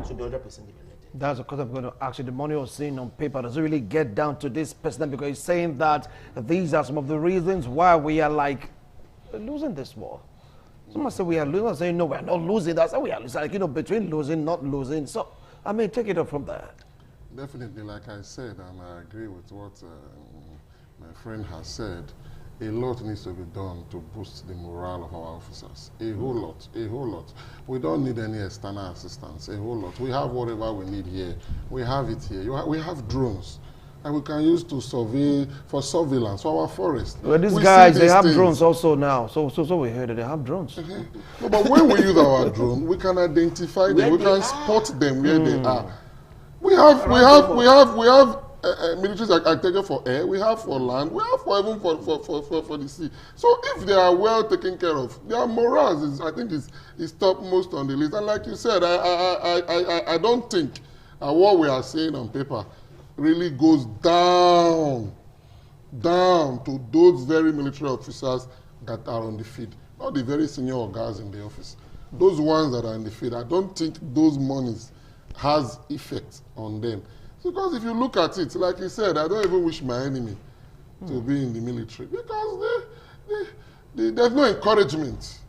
should be 100% implemented. That's of course I'm going to ask you. The money you're seeing on paper, does it really get down to this president? Because he's saying that these are some of the reasons why we are like losing this war. Someone say we are losing. I say no, we are not losing. That's how we are losing. Like, between losing, not losing. So I mean, take it up from there. Definitely, like I said, and I agree with what my friend has said. A lot needs to be done to boost the morale of our officers. A whole lot, a whole lot. We don't need any external assistance, a whole lot. We have whatever we need here. We have it here. We have drones, and we can use to survey, for surveillance, for our forest. Well, these guys, they have drones also now. So we heard that they have drones. No, but when we use our drone, we can identify them. We can spot them where they are. We have militaries are taken for air, we have for land, we have for even for the sea. So if they are well taken care of, their morale is, I think, is topmost on the list. And like you said, I don't think what we are saying on paper really goes down to those very military officers that are on the field, not the very senior guys in the office. Those ones that are in the field, I don't think those monies has effect on them. Because if you look at it, like you said, I don't even wish my enemy to be in the military, because there's no encouragement.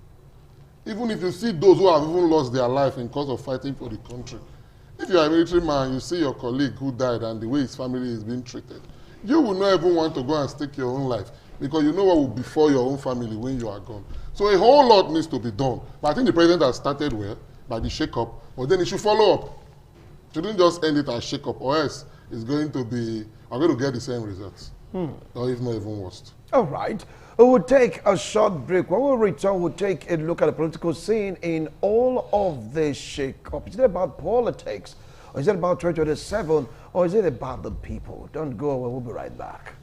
Even if you see those who have even lost their life in cause of fighting for the country. If you are a military man, you see your colleague who died and the way his family is being treated, you will not even want to go and stake your own life, because you know what will befall your own family when you are gone. So a whole lot needs to be done. But I think the president has started well by the shake-up, but then he should follow up. Shouldn't just end it as shake-up, or else it's going to be, I'm going to get the same results, or if not even worse. All right. We will take a short break. When we return, we'll take a look at the political scene in all of this shake-up. Is it about politics, or is it about 2027, or is it about the people? Don't go away. We'll be right back.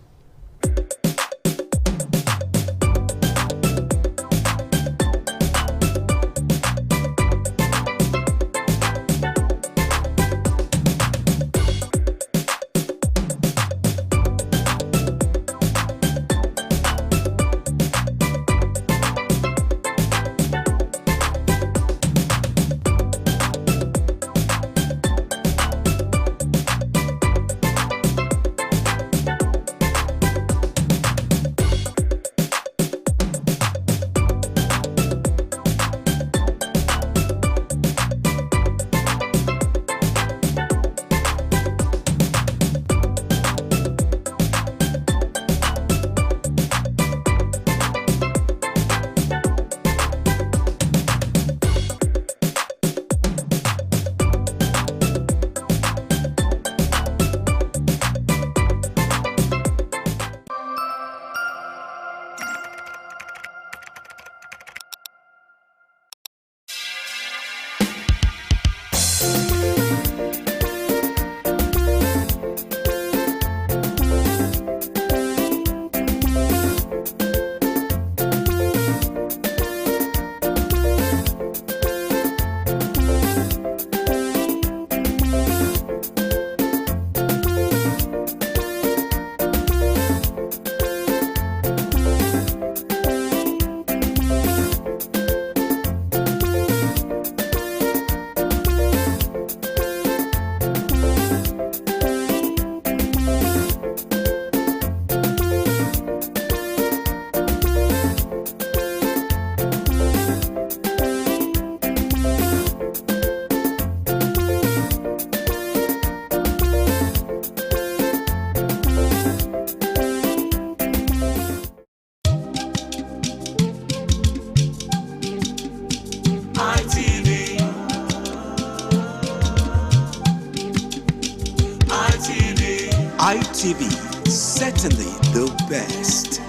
ITV, certainly the best.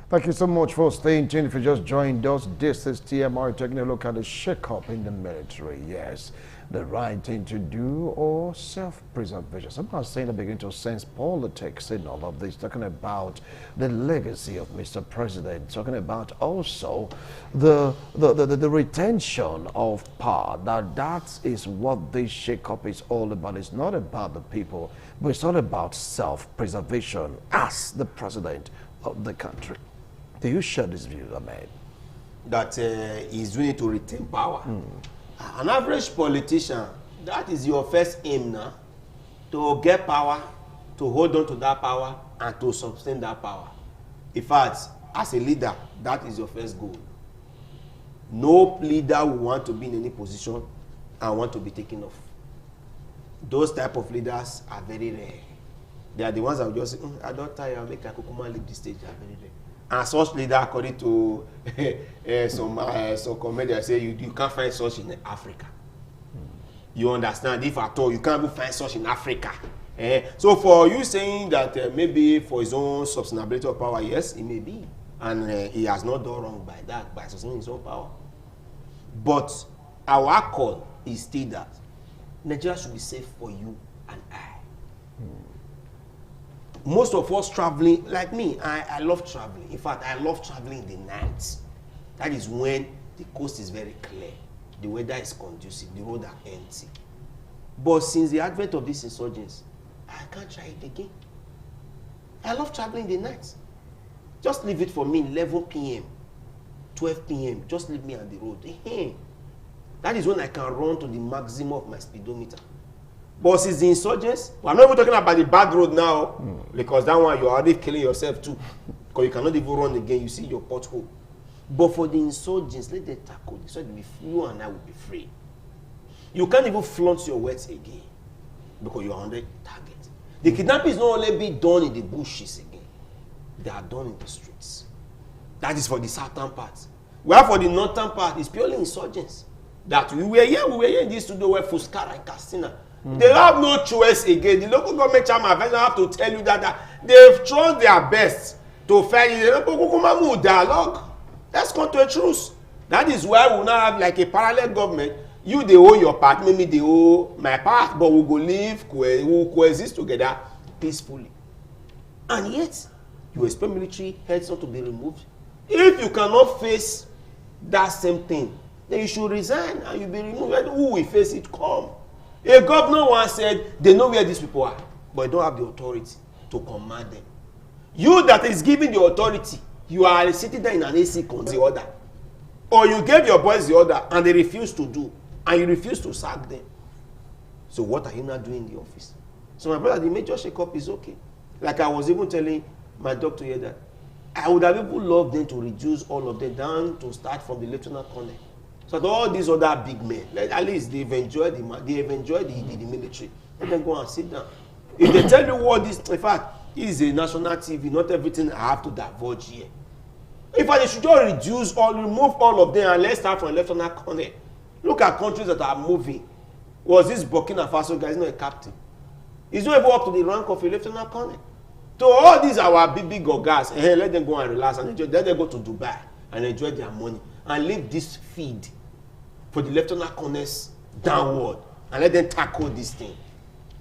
Thank you so much for staying tuned. If you just joined us, this is TMR taking a look at the shake-up in the military. Yes, the right thing to do or self-preservation. Some are saying they begin to sense politics in all of this, talking about the legacy of Mr. President, talking about also the retention of power. Now that is what this shake-up is all about. It's not about the people, but it's all about self-preservation as the president of the country. Do you share this view, Ahmed? That he's doing it to retain power. An average politician, that is your first aim now, to get power, to hold on to that power, and to sustain that power. In fact, as a leader, that is your first goal. No leader will want to be in any position and want to be taken off. Those type of leaders are very rare. They are the ones that will just say, I don't tire, I'll make a Kukuma leave the stage. They are very rare. And such leader, according to some comedians, say you can't find such in Africa. You understand? If at all, you can't even find such in Africa. So for you saying that maybe for his own sustainability of power, yes, it may be. And he has not done wrong by that, by sustaining his own power. But our call is still that Nigeria should be safe for you and I. Most of us traveling, like me, I love traveling. In fact, I love traveling in the night. That is when the coast is very clear. The weather is conducive. The roads are empty. But since the advent of these insurgents, I can't try it again. I love traveling in the night. Just leave it for me 11 p.m., 12 p.m. Just leave me on the road. That is when I can run to the maximum of my speedometer. But since the insurgents, we're not even talking about the bad road now, because that one you're already killing yourself too, because you cannot even run again. You see your pothole. But for the insurgents, let them tackle this so that you and I will be free. You can't even flaunt your words again because you are on the target. The kidnapping is not only being done in the bushes again; they are done in the streets. That is for the southern part. Where for the northern part, it's purely insurgents. That we were here in this studio where Fuskara and Castina. They have no choice again. The local government chairman have to tell you that they've tried their best to find a dialogue. Let's come to a truce. That is why we now have like a parallel government. You, they own your part, maybe they own my part, but we'll go live, we'll coexist together peacefully. And yet, you expect military heads not to be removed. If you cannot face that same thing, then you should resign and you'll be removed. And who will face it? Come. A governor once said, they know where these people are, but they don't have the authority to command them. You that is giving the authority, you are sitting there in an AC con the order. Or you gave your boys the order and they refuse to do, and you refuse to sack them. So what are you not doing in the office? So my brother, the major shake-up is okay. Like I was even telling my doctor here that I would have even loved them to reduce all of them down to start from the lieutenant colonel. So that all these other big men, like at least they've enjoyed the military. Let them go and sit down. If they tell you what this, in fact, it is a national TV, not everything I have to divulge here. In fact, they should just remove all of them and let's start from lieutenant colonel. Look at countries that are moving. Was this Burkina Faso guy? He's not a captain. He's not even up to the rank of a lieutenant colonel. So all these are our big ogas. Let them go and relax and enjoy. Let them go to Dubai and enjoy their money and leave this feed for the lieutenant colonels downward and let them tackle this thing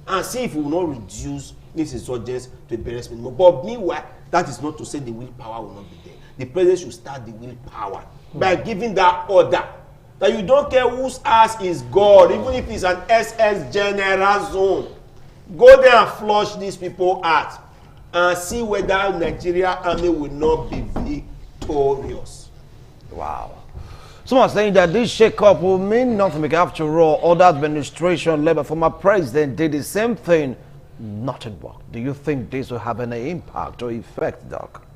and see if we will not reduce these insurgents to a barest minimum. But meanwhile, that is not to say the willpower will not be there. The president should start the willpower by giving that order that you don't care whose ass is God, even if it's an SS general zone. Go there and flush these people out and see whether Nigeria army will not be victorious. Wow. Someone saying that this shake-up will mean nothing because after all, other administration led by former president did the same thing. Nothing worked. Do you think this will have any impact or effect, Doc?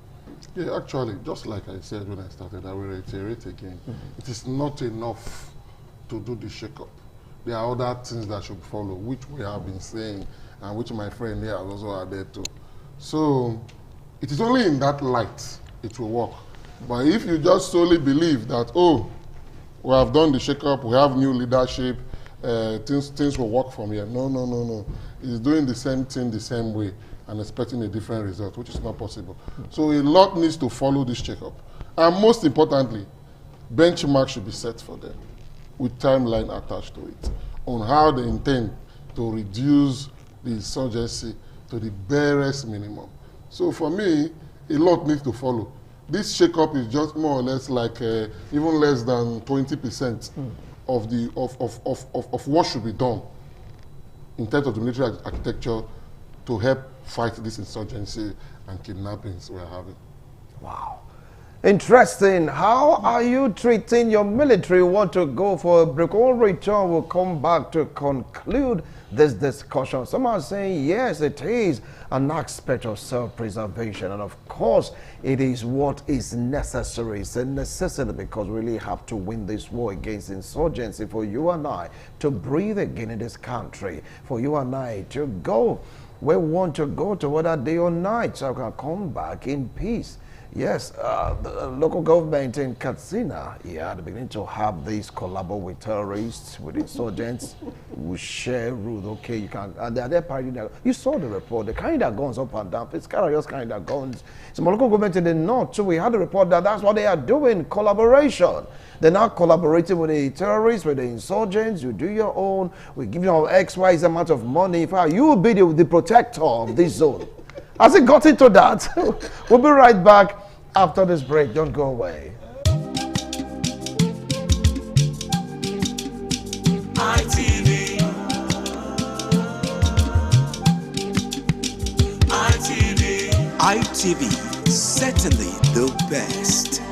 Yeah, actually, just like I said when I started, I will reiterate again. It is not enough to do the shake-up. There are other things that should follow, which we have been saying, and which my friend here has also added to. So, it is only in that light it will work. But if you just solely believe that, oh, we have done the shake-up, we have new leadership, things will work from here. No. It's doing the same thing the same way and expecting a different result, which is not possible. So a lot needs to follow this check-up. And most importantly, benchmarks should be set for them with timeline attached to it on how they intend to reduce the insurgency to the barest minimum. So for me, a lot needs to follow. This shake-up is just more or less like even less than 20% of the of what should be done in terms of the military architecture to help fight this insurgency and kidnappings we're having. Wow. Interesting. How are you treating your military? Want to go for a break or return? We'll come back to conclude this discussion. Some are saying, yes, it is an aspect of self-preservation. And of course, it is what is necessary. It's a necessity because we really have to win this war against insurgency for you and I to breathe again in this country, for you and I to go where we want to go to, whether day or night, so we can come back in peace. Yes, the local government in Katsina, they're beginning to have these collabo with terrorists, with insurgents, who share route. Okay, you can, and they're partying there. You saw the report, the kind of guns up and down, it's kind of guns. Some local government in the north, so we had a report that that's what they are doing, collaboration. They're not collaborating with the terrorists, with the insurgents. You do your own, we give you XYZ amount of money. In fact, you will be the protector of this zone. Has it got into that? We'll be right back after this break. Don't go away. ITV. ITV, certainly the best.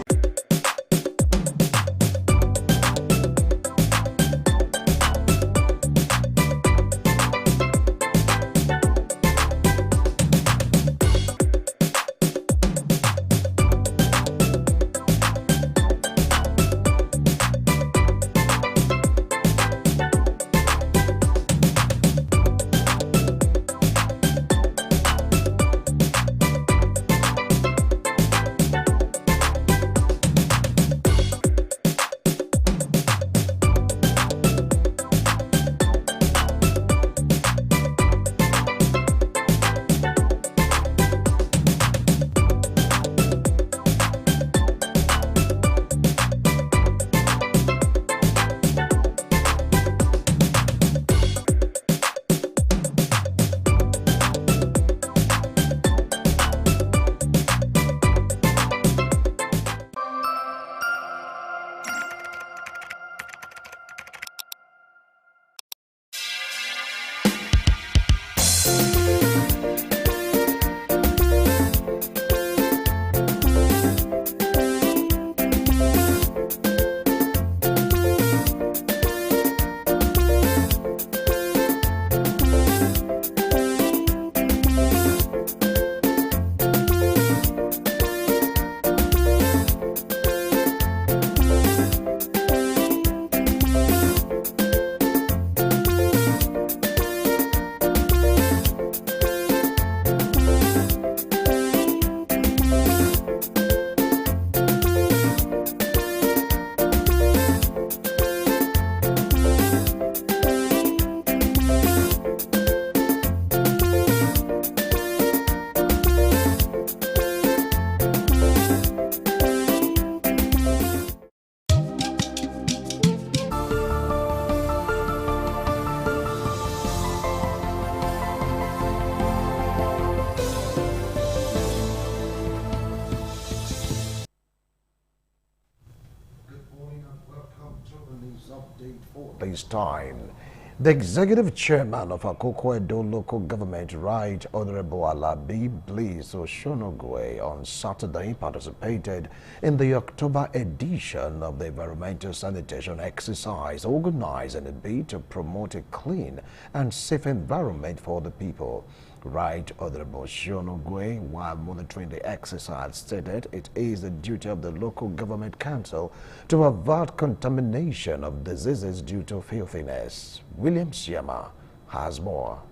Police update for this time. The executive chairman of Akoko Edo local government, Right Honorable Alabi Bliss Oshonogwe, on Saturday participated in the October edition of the environmental sanitation exercise organized in a bid to promote a clean and safe environment for the people. Right Honorable Oshonogwe, while monitoring the exercise, stated it is the duty of the local government council to avert contamination of diseases due to filthiness. William Siama has more.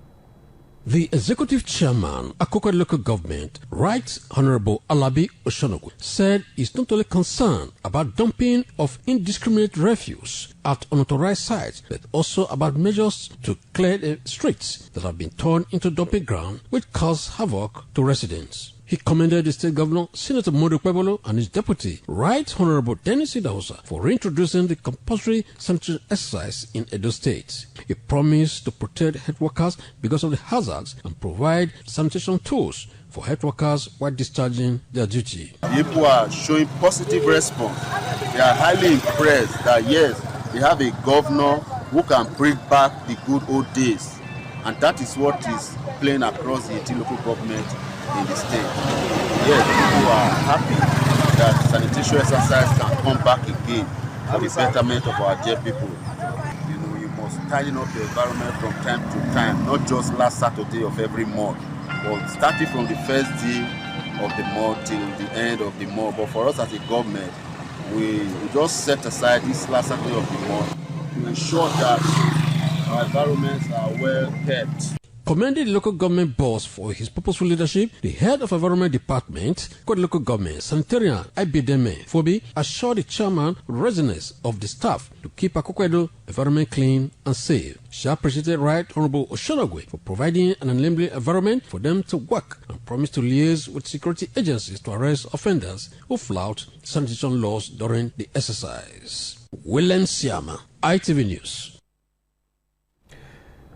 The executive chairman, Akoko local government, Right Honorable Alabi Oshonogwe, said he's not only concerned about dumping of indiscriminate refuse at unauthorized sites, but also about measures to clear the streets that have been turned into dumping ground, which cause havoc to residents. He commended the state governor, Senator Modu Kwebolo, and his deputy, Right Honorable Dennis Idahosa, for reintroducing the compulsory sanitation exercise in Edo State. He promised to protect health workers because of the hazards and provide sanitation tools for health workers while discharging their duty. People are showing positive response. They are highly impressed that yes, we have a governor who can bring back the good old days, and that is what is playing across the local government in the state. Yes, people are happy that sanitation exercise can come back again for the betterment of our dear people. You know, you must tighten up the environment from time to time, not just last Saturday of every month, but starting from the first day of the month till the end of the month. But for us as a government, we just set aside this last Saturday of the month to ensure that our environments are well kept. Commending the local government boss for his purposeful leadership, the head of environment department, Kod local government, Sanitarian Ibideme Fobi, assured the chairman readiness of the staff to keep Akoko Edo environment clean and safe. She appreciated Right Honorable Oshonogwe for providing an enabling environment for them to work and promised to liaise with security agencies to arrest offenders who flout sanitation laws during the exercise. William Siama, ITV News.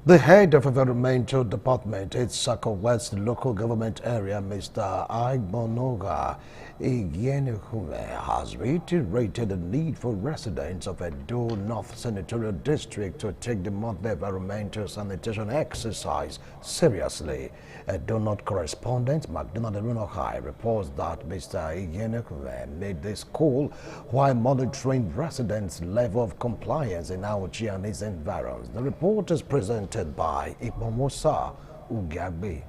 The head of Environmental Department at Sako West local government area, Mr. Igbonoga Igienekume, has reiterated the need for residents of Edo North Senatorial District to take the monthly environmental sanitation exercise seriously. Edo North correspondent McDonald Runohai reports that Mr. Igienekume made this call while monitoring residents' level of compliance in Auchi and its environs. The report is presented by Ipomosa Ugagbe.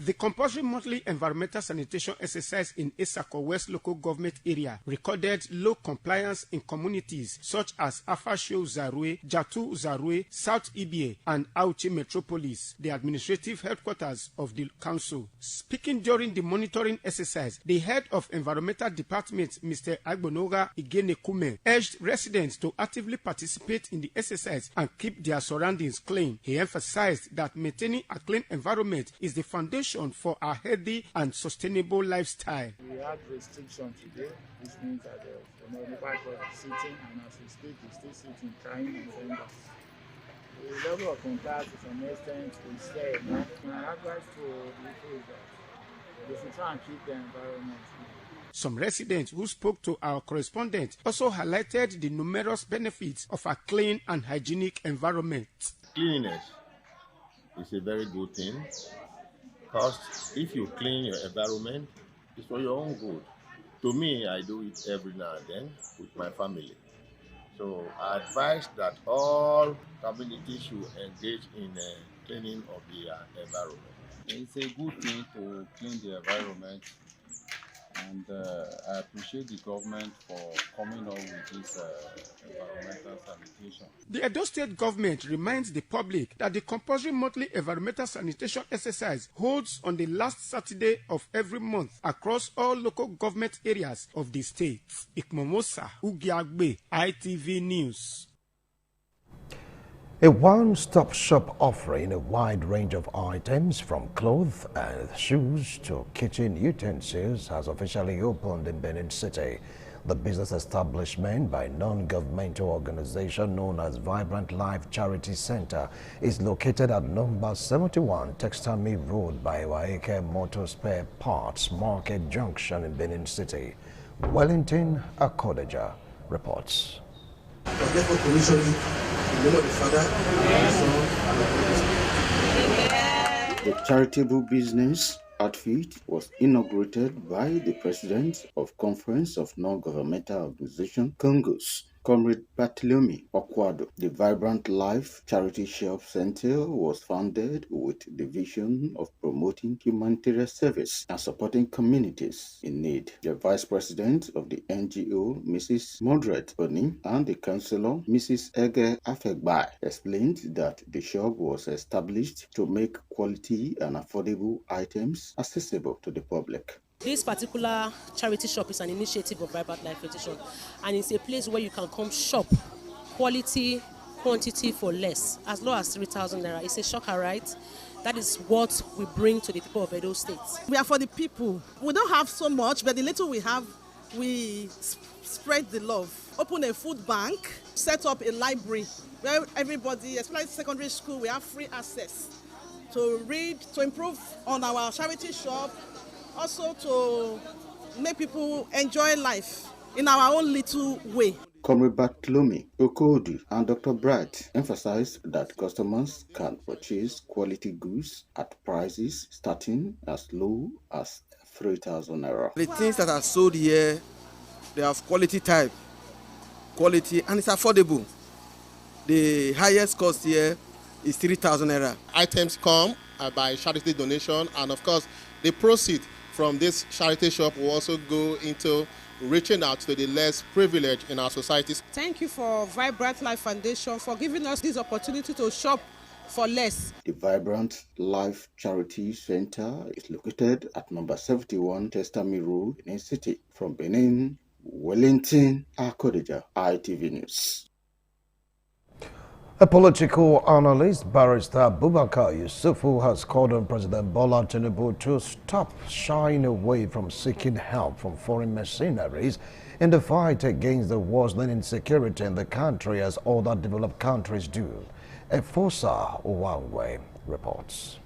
The compulsory monthly environmental sanitation exercise in Isako West local government area recorded low compliance in communities such as Afasho Zarwe, Jatu Zarwe, South Ibie, and Auchi Metropolis, the administrative headquarters of the council. Speaking during the monitoring exercise, the head of environmental department, Mr. Agbonoga Igenekume, urged residents to actively participate in the exercise and keep their surroundings clean. He emphasized that maintaining a clean environment is the foundation for a healthy and sustainable lifestyle. We had restrictions today, which means that nobody was sitting, and as we speak, we still sitting, trying and saying that the level of contact to some extent is there. My advice to people is that they should try and keep the environment. Some residents who spoke to our correspondent also highlighted the numerous benefits of a clean and hygienic environment. Cleanliness is a very good thing. Because if you clean your environment, it's for your own good. To me, I do it every now and then with my family. So I advise that all communities should engage in cleaning of the environment. It's a good thing to clean the environment, and I appreciate the government for coming up with this environmental sanitation. The Edo State government reminds the public that the compulsory monthly environmental sanitation exercise holds on the last Saturday of every month across all local government areas of the state. Ikmomosa Ugiagbe, ITV News. A one-stop shop offering a wide range of items from clothes and shoes to kitchen utensils has officially opened in Benin City. The business establishment by non-governmental organization known as Vibrant Life Charity Center is located at number 71 Textami Road by Waike Motor Spare Parts Market Junction in Benin City. Wellington Akodeja reports. I therefore commission you in the name of the Father, and the Son, and the Holy Spirit. The charitable business outfit was inaugurated by the President of Conference of Non-Governmental Organization, Congos, Comrade Bartholomew Okwado. The Vibrant Life Charity Shop Center was founded with the vision of promoting humanitarian service and supporting communities in need. The Vice President of the NGO, Mrs. Mordred Boni, and the Councillor, Mrs. Ege Afegbai, explained that the shop was established to make quality and affordable items accessible to the public. This particular charity shop is an initiative of Vibrant Life Foundation, and it's a place where you can come shop quality, quantity for less, as low as 3,000 naira. It's a shocker, right? That is what we bring to the people of Edo State. We are for the people. We don't have so much, but the little we have, we spread the love. Open a food bank, set up a library where everybody, especially secondary school, we have free access to read, to improve on our charity shop, also to make people enjoy life in our own little way. Comrade Bartholomew Okwado and Dr. Bright emphasized that customers can purchase quality goods at prices starting as low as 3,000 naira. The things that are sold here, they have quality type, quality, and it's affordable. The highest cost here is 3,000 naira. Items come by charity donation, and of course, the proceeds from this charity shop will also go into reaching out to the less privileged in our societies. Thank you for Vibrant Life Foundation for giving us this opportunity to shop for less. The Vibrant Life Charity Center is located at number 71 Testami Road in the city. From Benin, Wellington, Akodeja, ITV News. A political analyst, Barrister Abubakar Yusufu, has called on President Bola Tinubu to stop shying away from seeking help from foreign mercenaries in the fight against the worsening insecurity in the country as other developed countries do. Efosa Owangwe reports.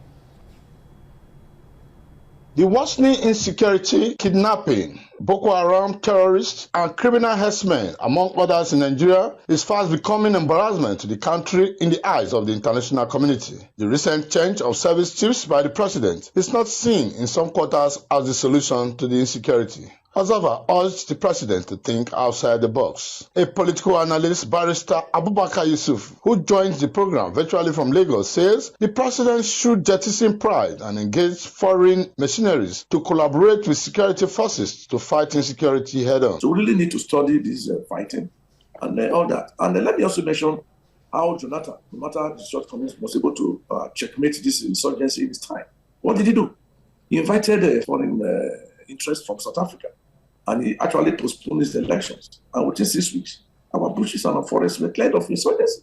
The worsening insecurity, kidnapping, Boko Haram terrorists, and criminal herdsmen, among others in Nigeria, is fast becoming embarrassment to the country in the eyes of the international community. The recent change of service chiefs by the president is not seen in some quarters as the solution to the insecurity. Azava urged the president to think outside the box. A political analyst, Barrister Abubakar Yusuf, who joins the program virtually from Lagos, says the president should jettison pride and engage foreign mercenaries to collaborate with security forces to fight insecurity head-on. So we really need to study this fighting and all that. And let me also mention how Jonathan, no matter the shortcomings, was able to checkmate this insurgency in his time. What did he do? He invited foreign interest from South Africa, and he actually postponed his elections. And within 6 weeks, our bushes and our forests were cleared of insurgency.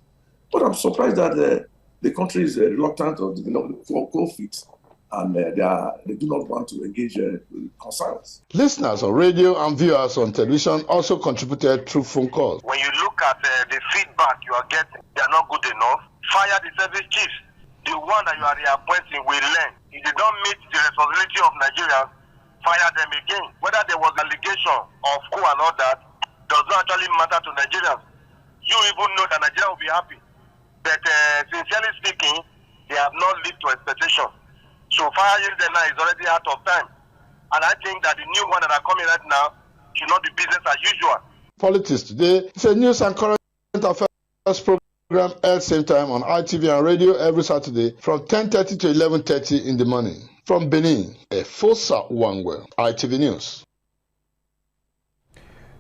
But I'm surprised that the country is reluctant to develop cold feet, and they do not want to engage concerns. Listeners on radio and viewers on television also contributed through phone calls. When you look at the feedback you are getting, they are not good enough. Fire the service chiefs. The one that you are reappointing will learn. If they don't meet the responsibility of Nigerians, fire them again. Whether there was allegation of coup and all that does not actually matter to Nigerians. You even know that Nigeria will be happy. But sincerely speaking, they have not lived to expectation. So firing them now is already out of time. And I think that the new one that are coming right now should not be business as usual. Politics Today is a news and current affairs program at same time on ITV and radio every Saturday from 10:30 to 11:30 in the morning. From Benin, Efosa Owangwe, ITV News.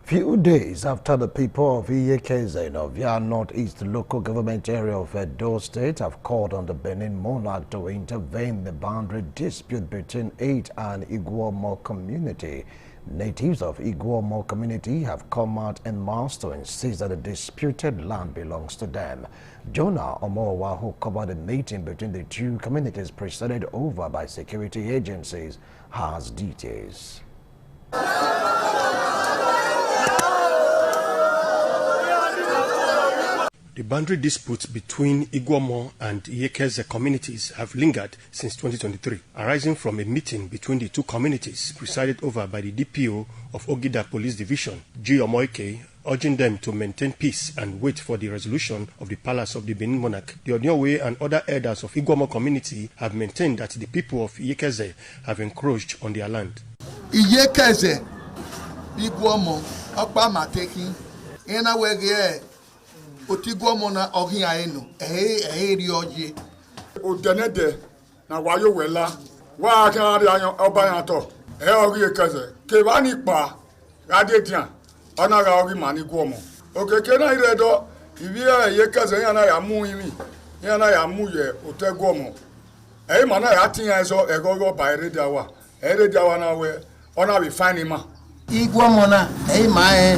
Few days after the people of Iyekeze in Ovia Northeast local government area of Edo State have called on the Benin monarch to intervene in the boundary dispute between it and Iguomo community, natives of Iguomo community have come out en masse to insist that the disputed land belongs to them. Jonah Omowa, who covered a meeting between the two communities presided over by security agencies, has details. The boundary disputes between Iguomo and Iyekeze communities have lingered since 2023, arising from a meeting between the two communities presided over by the DPO of Ogida Police Division, G. Omoike, urging them to maintain peace and wait for the resolution of the palace of the Benin monarch. The Odionwe and other elders of Iguamo community have maintained that the people of Iyekeze have encroached on their land. Iyekeze, Iguamo, Okpa Mateki, Ena Wege, Otiguamo na Ogia Eno, Rioji. Udenede, na Wayo Wela, Wakari Obayato, Iyekeze, Kevani Pa, Radetian, Onaga Ogi Mani Guomo. Okay, can I read all? If you are Iyekeze, Yana Yamu Imi, Yana Yamuye, Oteguomo. Hey, man, I think I saw a go by Redawa. Redawa now where Ona be finding ma. Iguamona, hey, my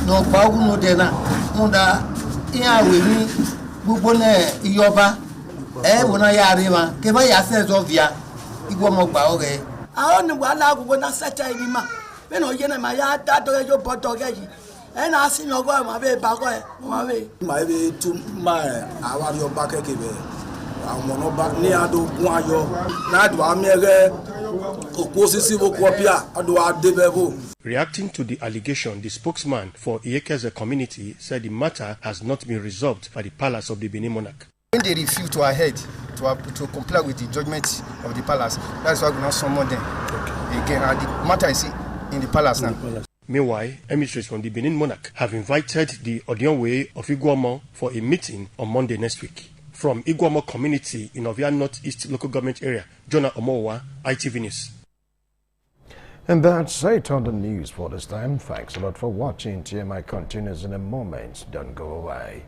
no Pagu no dena, Munda, Ia Wini, Bubone, Ioba, Ebona Yarima, Keva Yasses of Ya, Iguamo Baoge. I only want to go na such a lima. When I get my yard, that do your botogaji. And I see no go my way back my way. My way to my, I want your back again. I want no back near do Guayo, not one mere oppositive copia, I do our debebo. Reacting to the allegation, the spokesman for Iyekeze community said the matter has not been resolved by the palace of the Benin monarch. When they refuse to adhere to comply with the judgment of the palace, that's why we now summon them again. And the matter is in the palace now. Meanwhile, emissaries from the Benin monarch have invited the Odionwe of Iguamo for a meeting on Monday next week. From Iguamo community in Ovia Northeast local government area, Jonah Omowa, ITV News. And that's it on the news for this time. Thanks a lot for watching. TMI continues in a moment. Don't go away.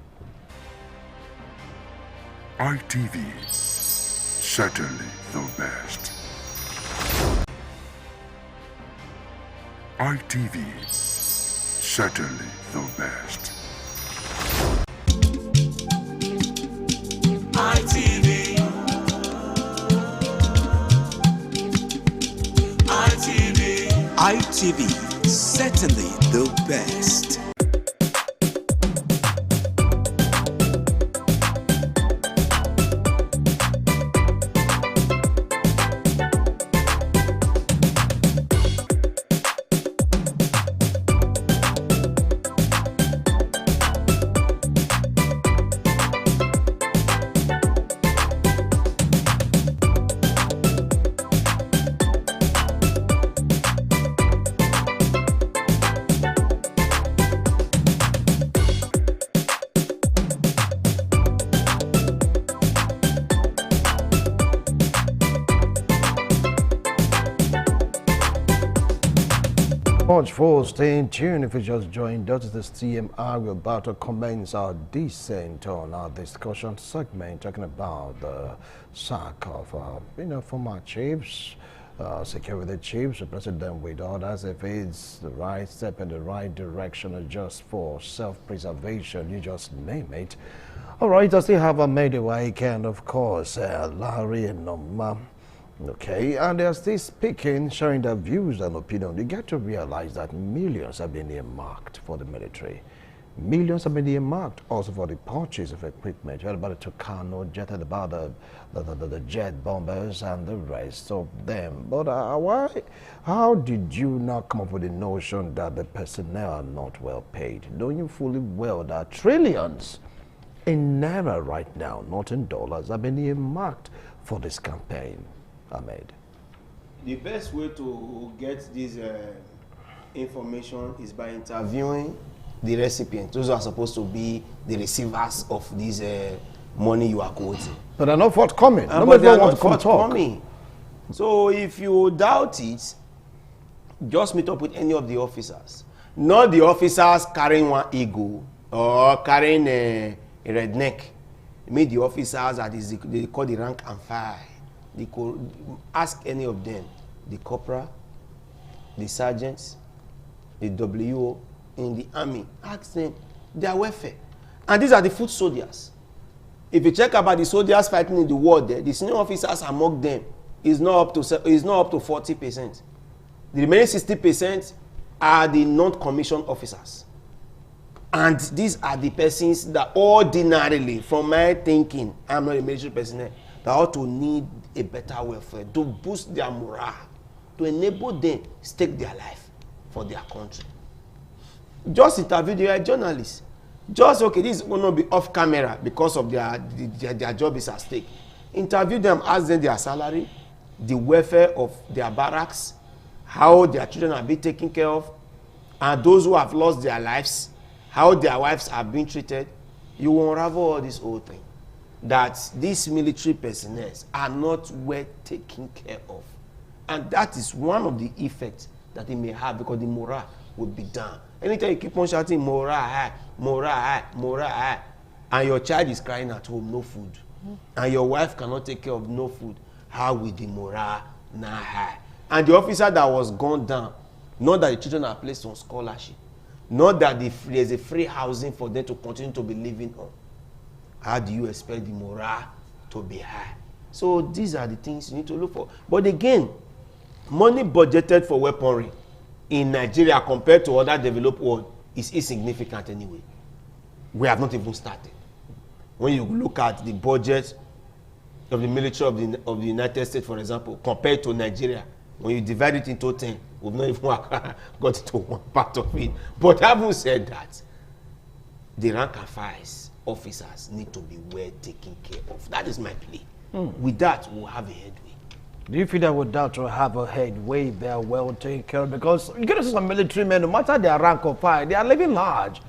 ITV, certainly the best. ITV, certainly the best. ITV, certainly the best. Much for staying tuned. If you just joined us, this TMI, we're about to commence our descent on our discussion segment, talking about the sack of former chiefs, security chiefs, replacing them with others. If it's the right step in the right direction or just for self-preservation, you just name it. All right, I still have a Mediwake and of course Larry and Noma. Okay, and they're still speaking, sharing their views and opinion. You get to realize that millions have been earmarked for the military. Millions have been earmarked also for the purchase of equipment. You heard about the Tucano jet, and about the jet bombers and the rest of them. But how did you not come up with the notion that the personnel are not well paid? Knowing you fully well that trillions in naira right now, not in dollars, have been earmarked for this campaign. Ahmed. The best way to get this information is by interviewing the recipients. Those are supposed to be the receivers of this money you are quoting. But they're not forthcoming. But they are not forthcoming. So if you doubt it, just meet up with any of the officers. Not the officers carrying one ego or carrying a redneck. Meet the officers that is they call the rank and file. They could ask any of them, the corporal, the sergeants, the WO in the army, ask them their welfare. And these are the foot soldiers. If you check about the soldiers fighting in the war there, the senior officers among them is not up to 40%. The remaining 60% are the non-commissioned officers. And these are the persons that ordinarily, from my thinking, I'm not a military personnel, that ought to need a better welfare, to boost their morale, to enable them to stake their life for their country. Just interview the journalists. Just, okay, this is going to be off camera because of their job is at stake. Interview them, ask them their salary, the welfare of their barracks, how their children are being taken care of, and those who have lost their lives, how their wives are being treated. You will unravel all this whole thing. That these military personnel are not well taken care of. And that is one of the effects that it may have, because the morale will be down. Anytime you keep on shouting morale high, morale high, morale high, and your child is crying at home, no food, and your wife cannot take care of no food, how will the morale now high? And the officer that was gone down, not that the children are placed on scholarship, not that there's a free housing for them to continue to be living on, how do you expect the morale to be high? So these are the things you need to look for. But again, money budgeted for weaponry in Nigeria compared to other developed world is insignificant anyway. We have not even started. When you look at the budget of the military of the United States, for example, compared to Nigeria, when you divide it into 10, we've not even got to one part of it. But having said that, the rank and files officers need to be well taken care of. That is my plea. With that, we'll have a headway. Do you feel that with that will have a headway they are well taken care of? Because you get to see some military men, no matter their rank or file, they are living large.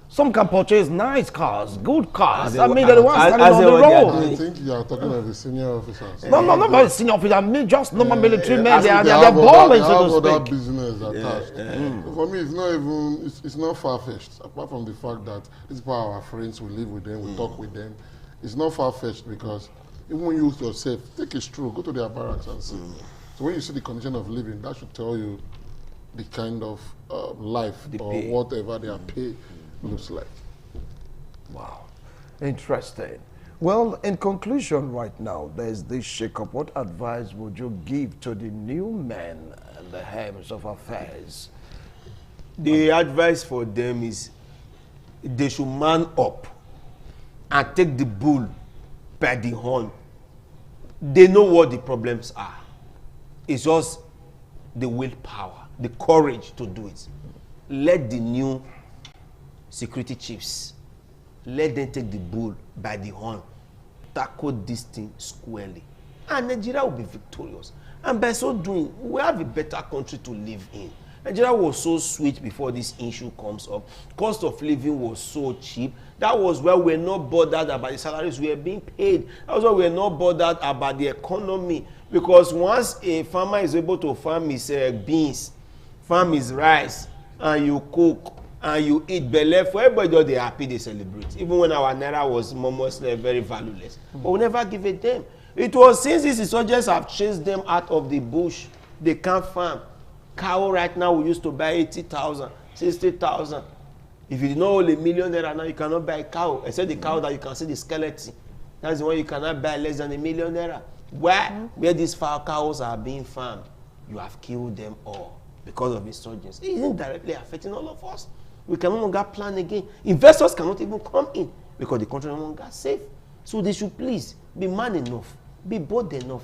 Some can purchase nice cars, good cars. I mean, they're the ones standing on the road. I think you are talking of the senior officers. No, not about the senior officers. I mean, just normal military men. They are balling, so to speak. Business attached. So for me, it's not even, it's not far-fetched. Apart from the fact that this is part of our friends, we live with them, we talk with them. It's not far-fetched because even when you yourself, take a stroll, go to their barracks and see. So when you see the condition of living, that should tell you the kind of life or whatever they are paid looks like. Wow, interesting. Well, in conclusion right now, there's this shake-up. What advice would you give to the new men and the helms of affairs? The advice for them is they should man up and take the bull by the horn. They know what the problems are. It's just the willpower, the courage to do it. Let the new security chiefs, let them take the bull by the horn, tackle this thing squarely, and Nigeria will be victorious. And by so doing, we have a better country to live in. Nigeria was so sweet before this issue comes up. Cost of living was so cheap. That was why we're not bothered about the salaries we are being paid. That was why we're not bothered about the economy. Because once a farmer is able to farm his beans, farm his rice, and you cook, and you eat belle, for everybody, they happy, they celebrate. Even when our naira was mostly very valueless. But we never give it them. It was since these insurgents have chased them out of the bush, they can't farm. Cow right now, we used to buy 80,000, 60,000. If you did not hold $1 million now, you cannot buy a cow. Except the cow that you can see the skeleton. That's the one you cannot buy less than $1 million. Where these foul cows are being farmed, you have killed them all because of insurgents. It isn't directly affecting all of us. We can no longer plan again. Investors cannot even come in because the country no longer safe. So they should please be man enough, be bold enough,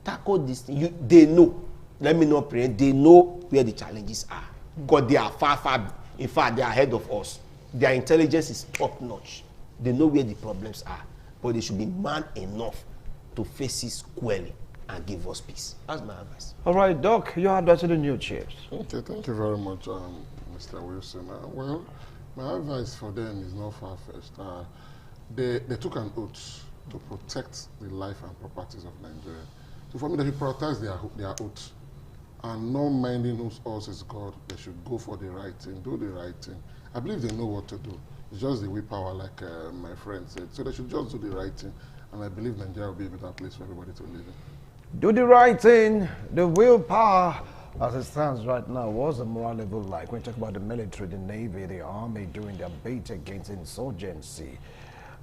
tackle this thing. They know. Let me not pretend. They know where the challenges are. Because they are far, in fact, they are ahead of us. Their intelligence is top notch. They know where the problems are. But they should be man enough to face it squarely and give us peace. That's my advice. All right, Doc, your advice to the new chiefs. Okay, thank you very much, Mr. Wilson. Well, my advice for them is not far-fetched. They took an oath to protect the life and properties of Nigeria. So for me, they should prioritize their oath. And not minding whose us is God, they should go for the right thing, do the right thing. I believe they know what to do. It's just the willpower, like my friend said. So they should just do the right thing. And I believe Nigeria will be a better place for everybody to live in. Do the right thing, the willpower, as it stands right now, was a moral level like when you talk about the military, the navy, the army doing their bait against insurgency.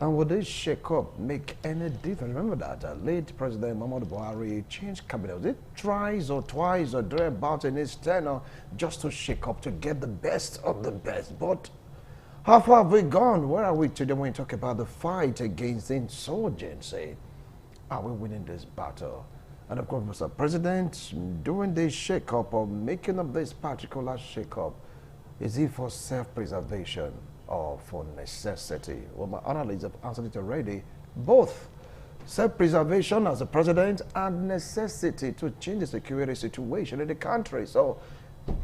And would this shake-up make any difference? Remember that late President Muhammadu Buhari changed cabinet. Was it thrice or twice or thereabouts in his tenure just to shake up, to get the best of the best? But how far have we gone? Where are we today when we talk about the fight against insurgency? Are we winning this battle? And of course, Mr. President, doing this shake-up or making of this particular shake-up, Is it for self-preservation or for necessity? Well, my analysts have answered it already. Both. Self-preservation as a president and necessity to change the security situation in the country. So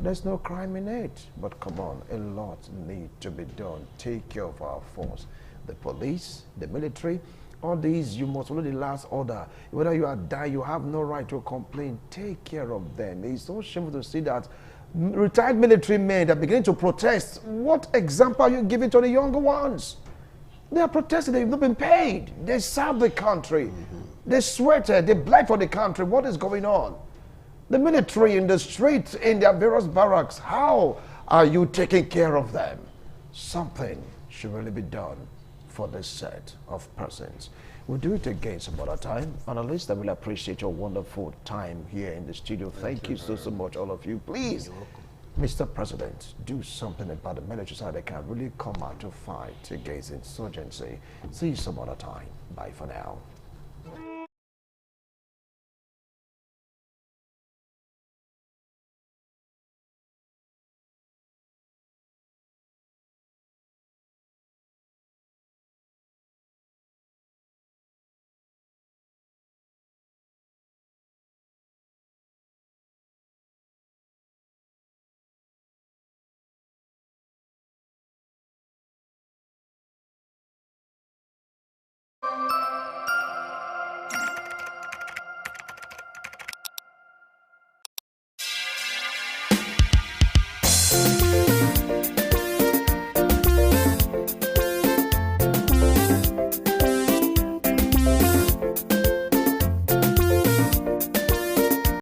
there's no crime in it. But come on, a lot need to be done. Take care of our force. The police, the military, all these, you must follow the last order. Whether you are dying, you have no right to complain. Take care of them. It's so shameful to see that retired military men are beginning to protest. What example are you giving to the younger ones? They are protesting. They've not been paid. They serve the country. They sweated. They bled for the country. What is going on? The military in the streets, in their various barracks, how are you taking care of them? Something should really be done for this set of persons. We'll do it again some other time. Analysts, I will appreciate your wonderful time here in the studio. Thank you so much, all of you. Please, Mr. President, do something about the military side that can really come out to fight against insurgency. See you some other time. Bye for now.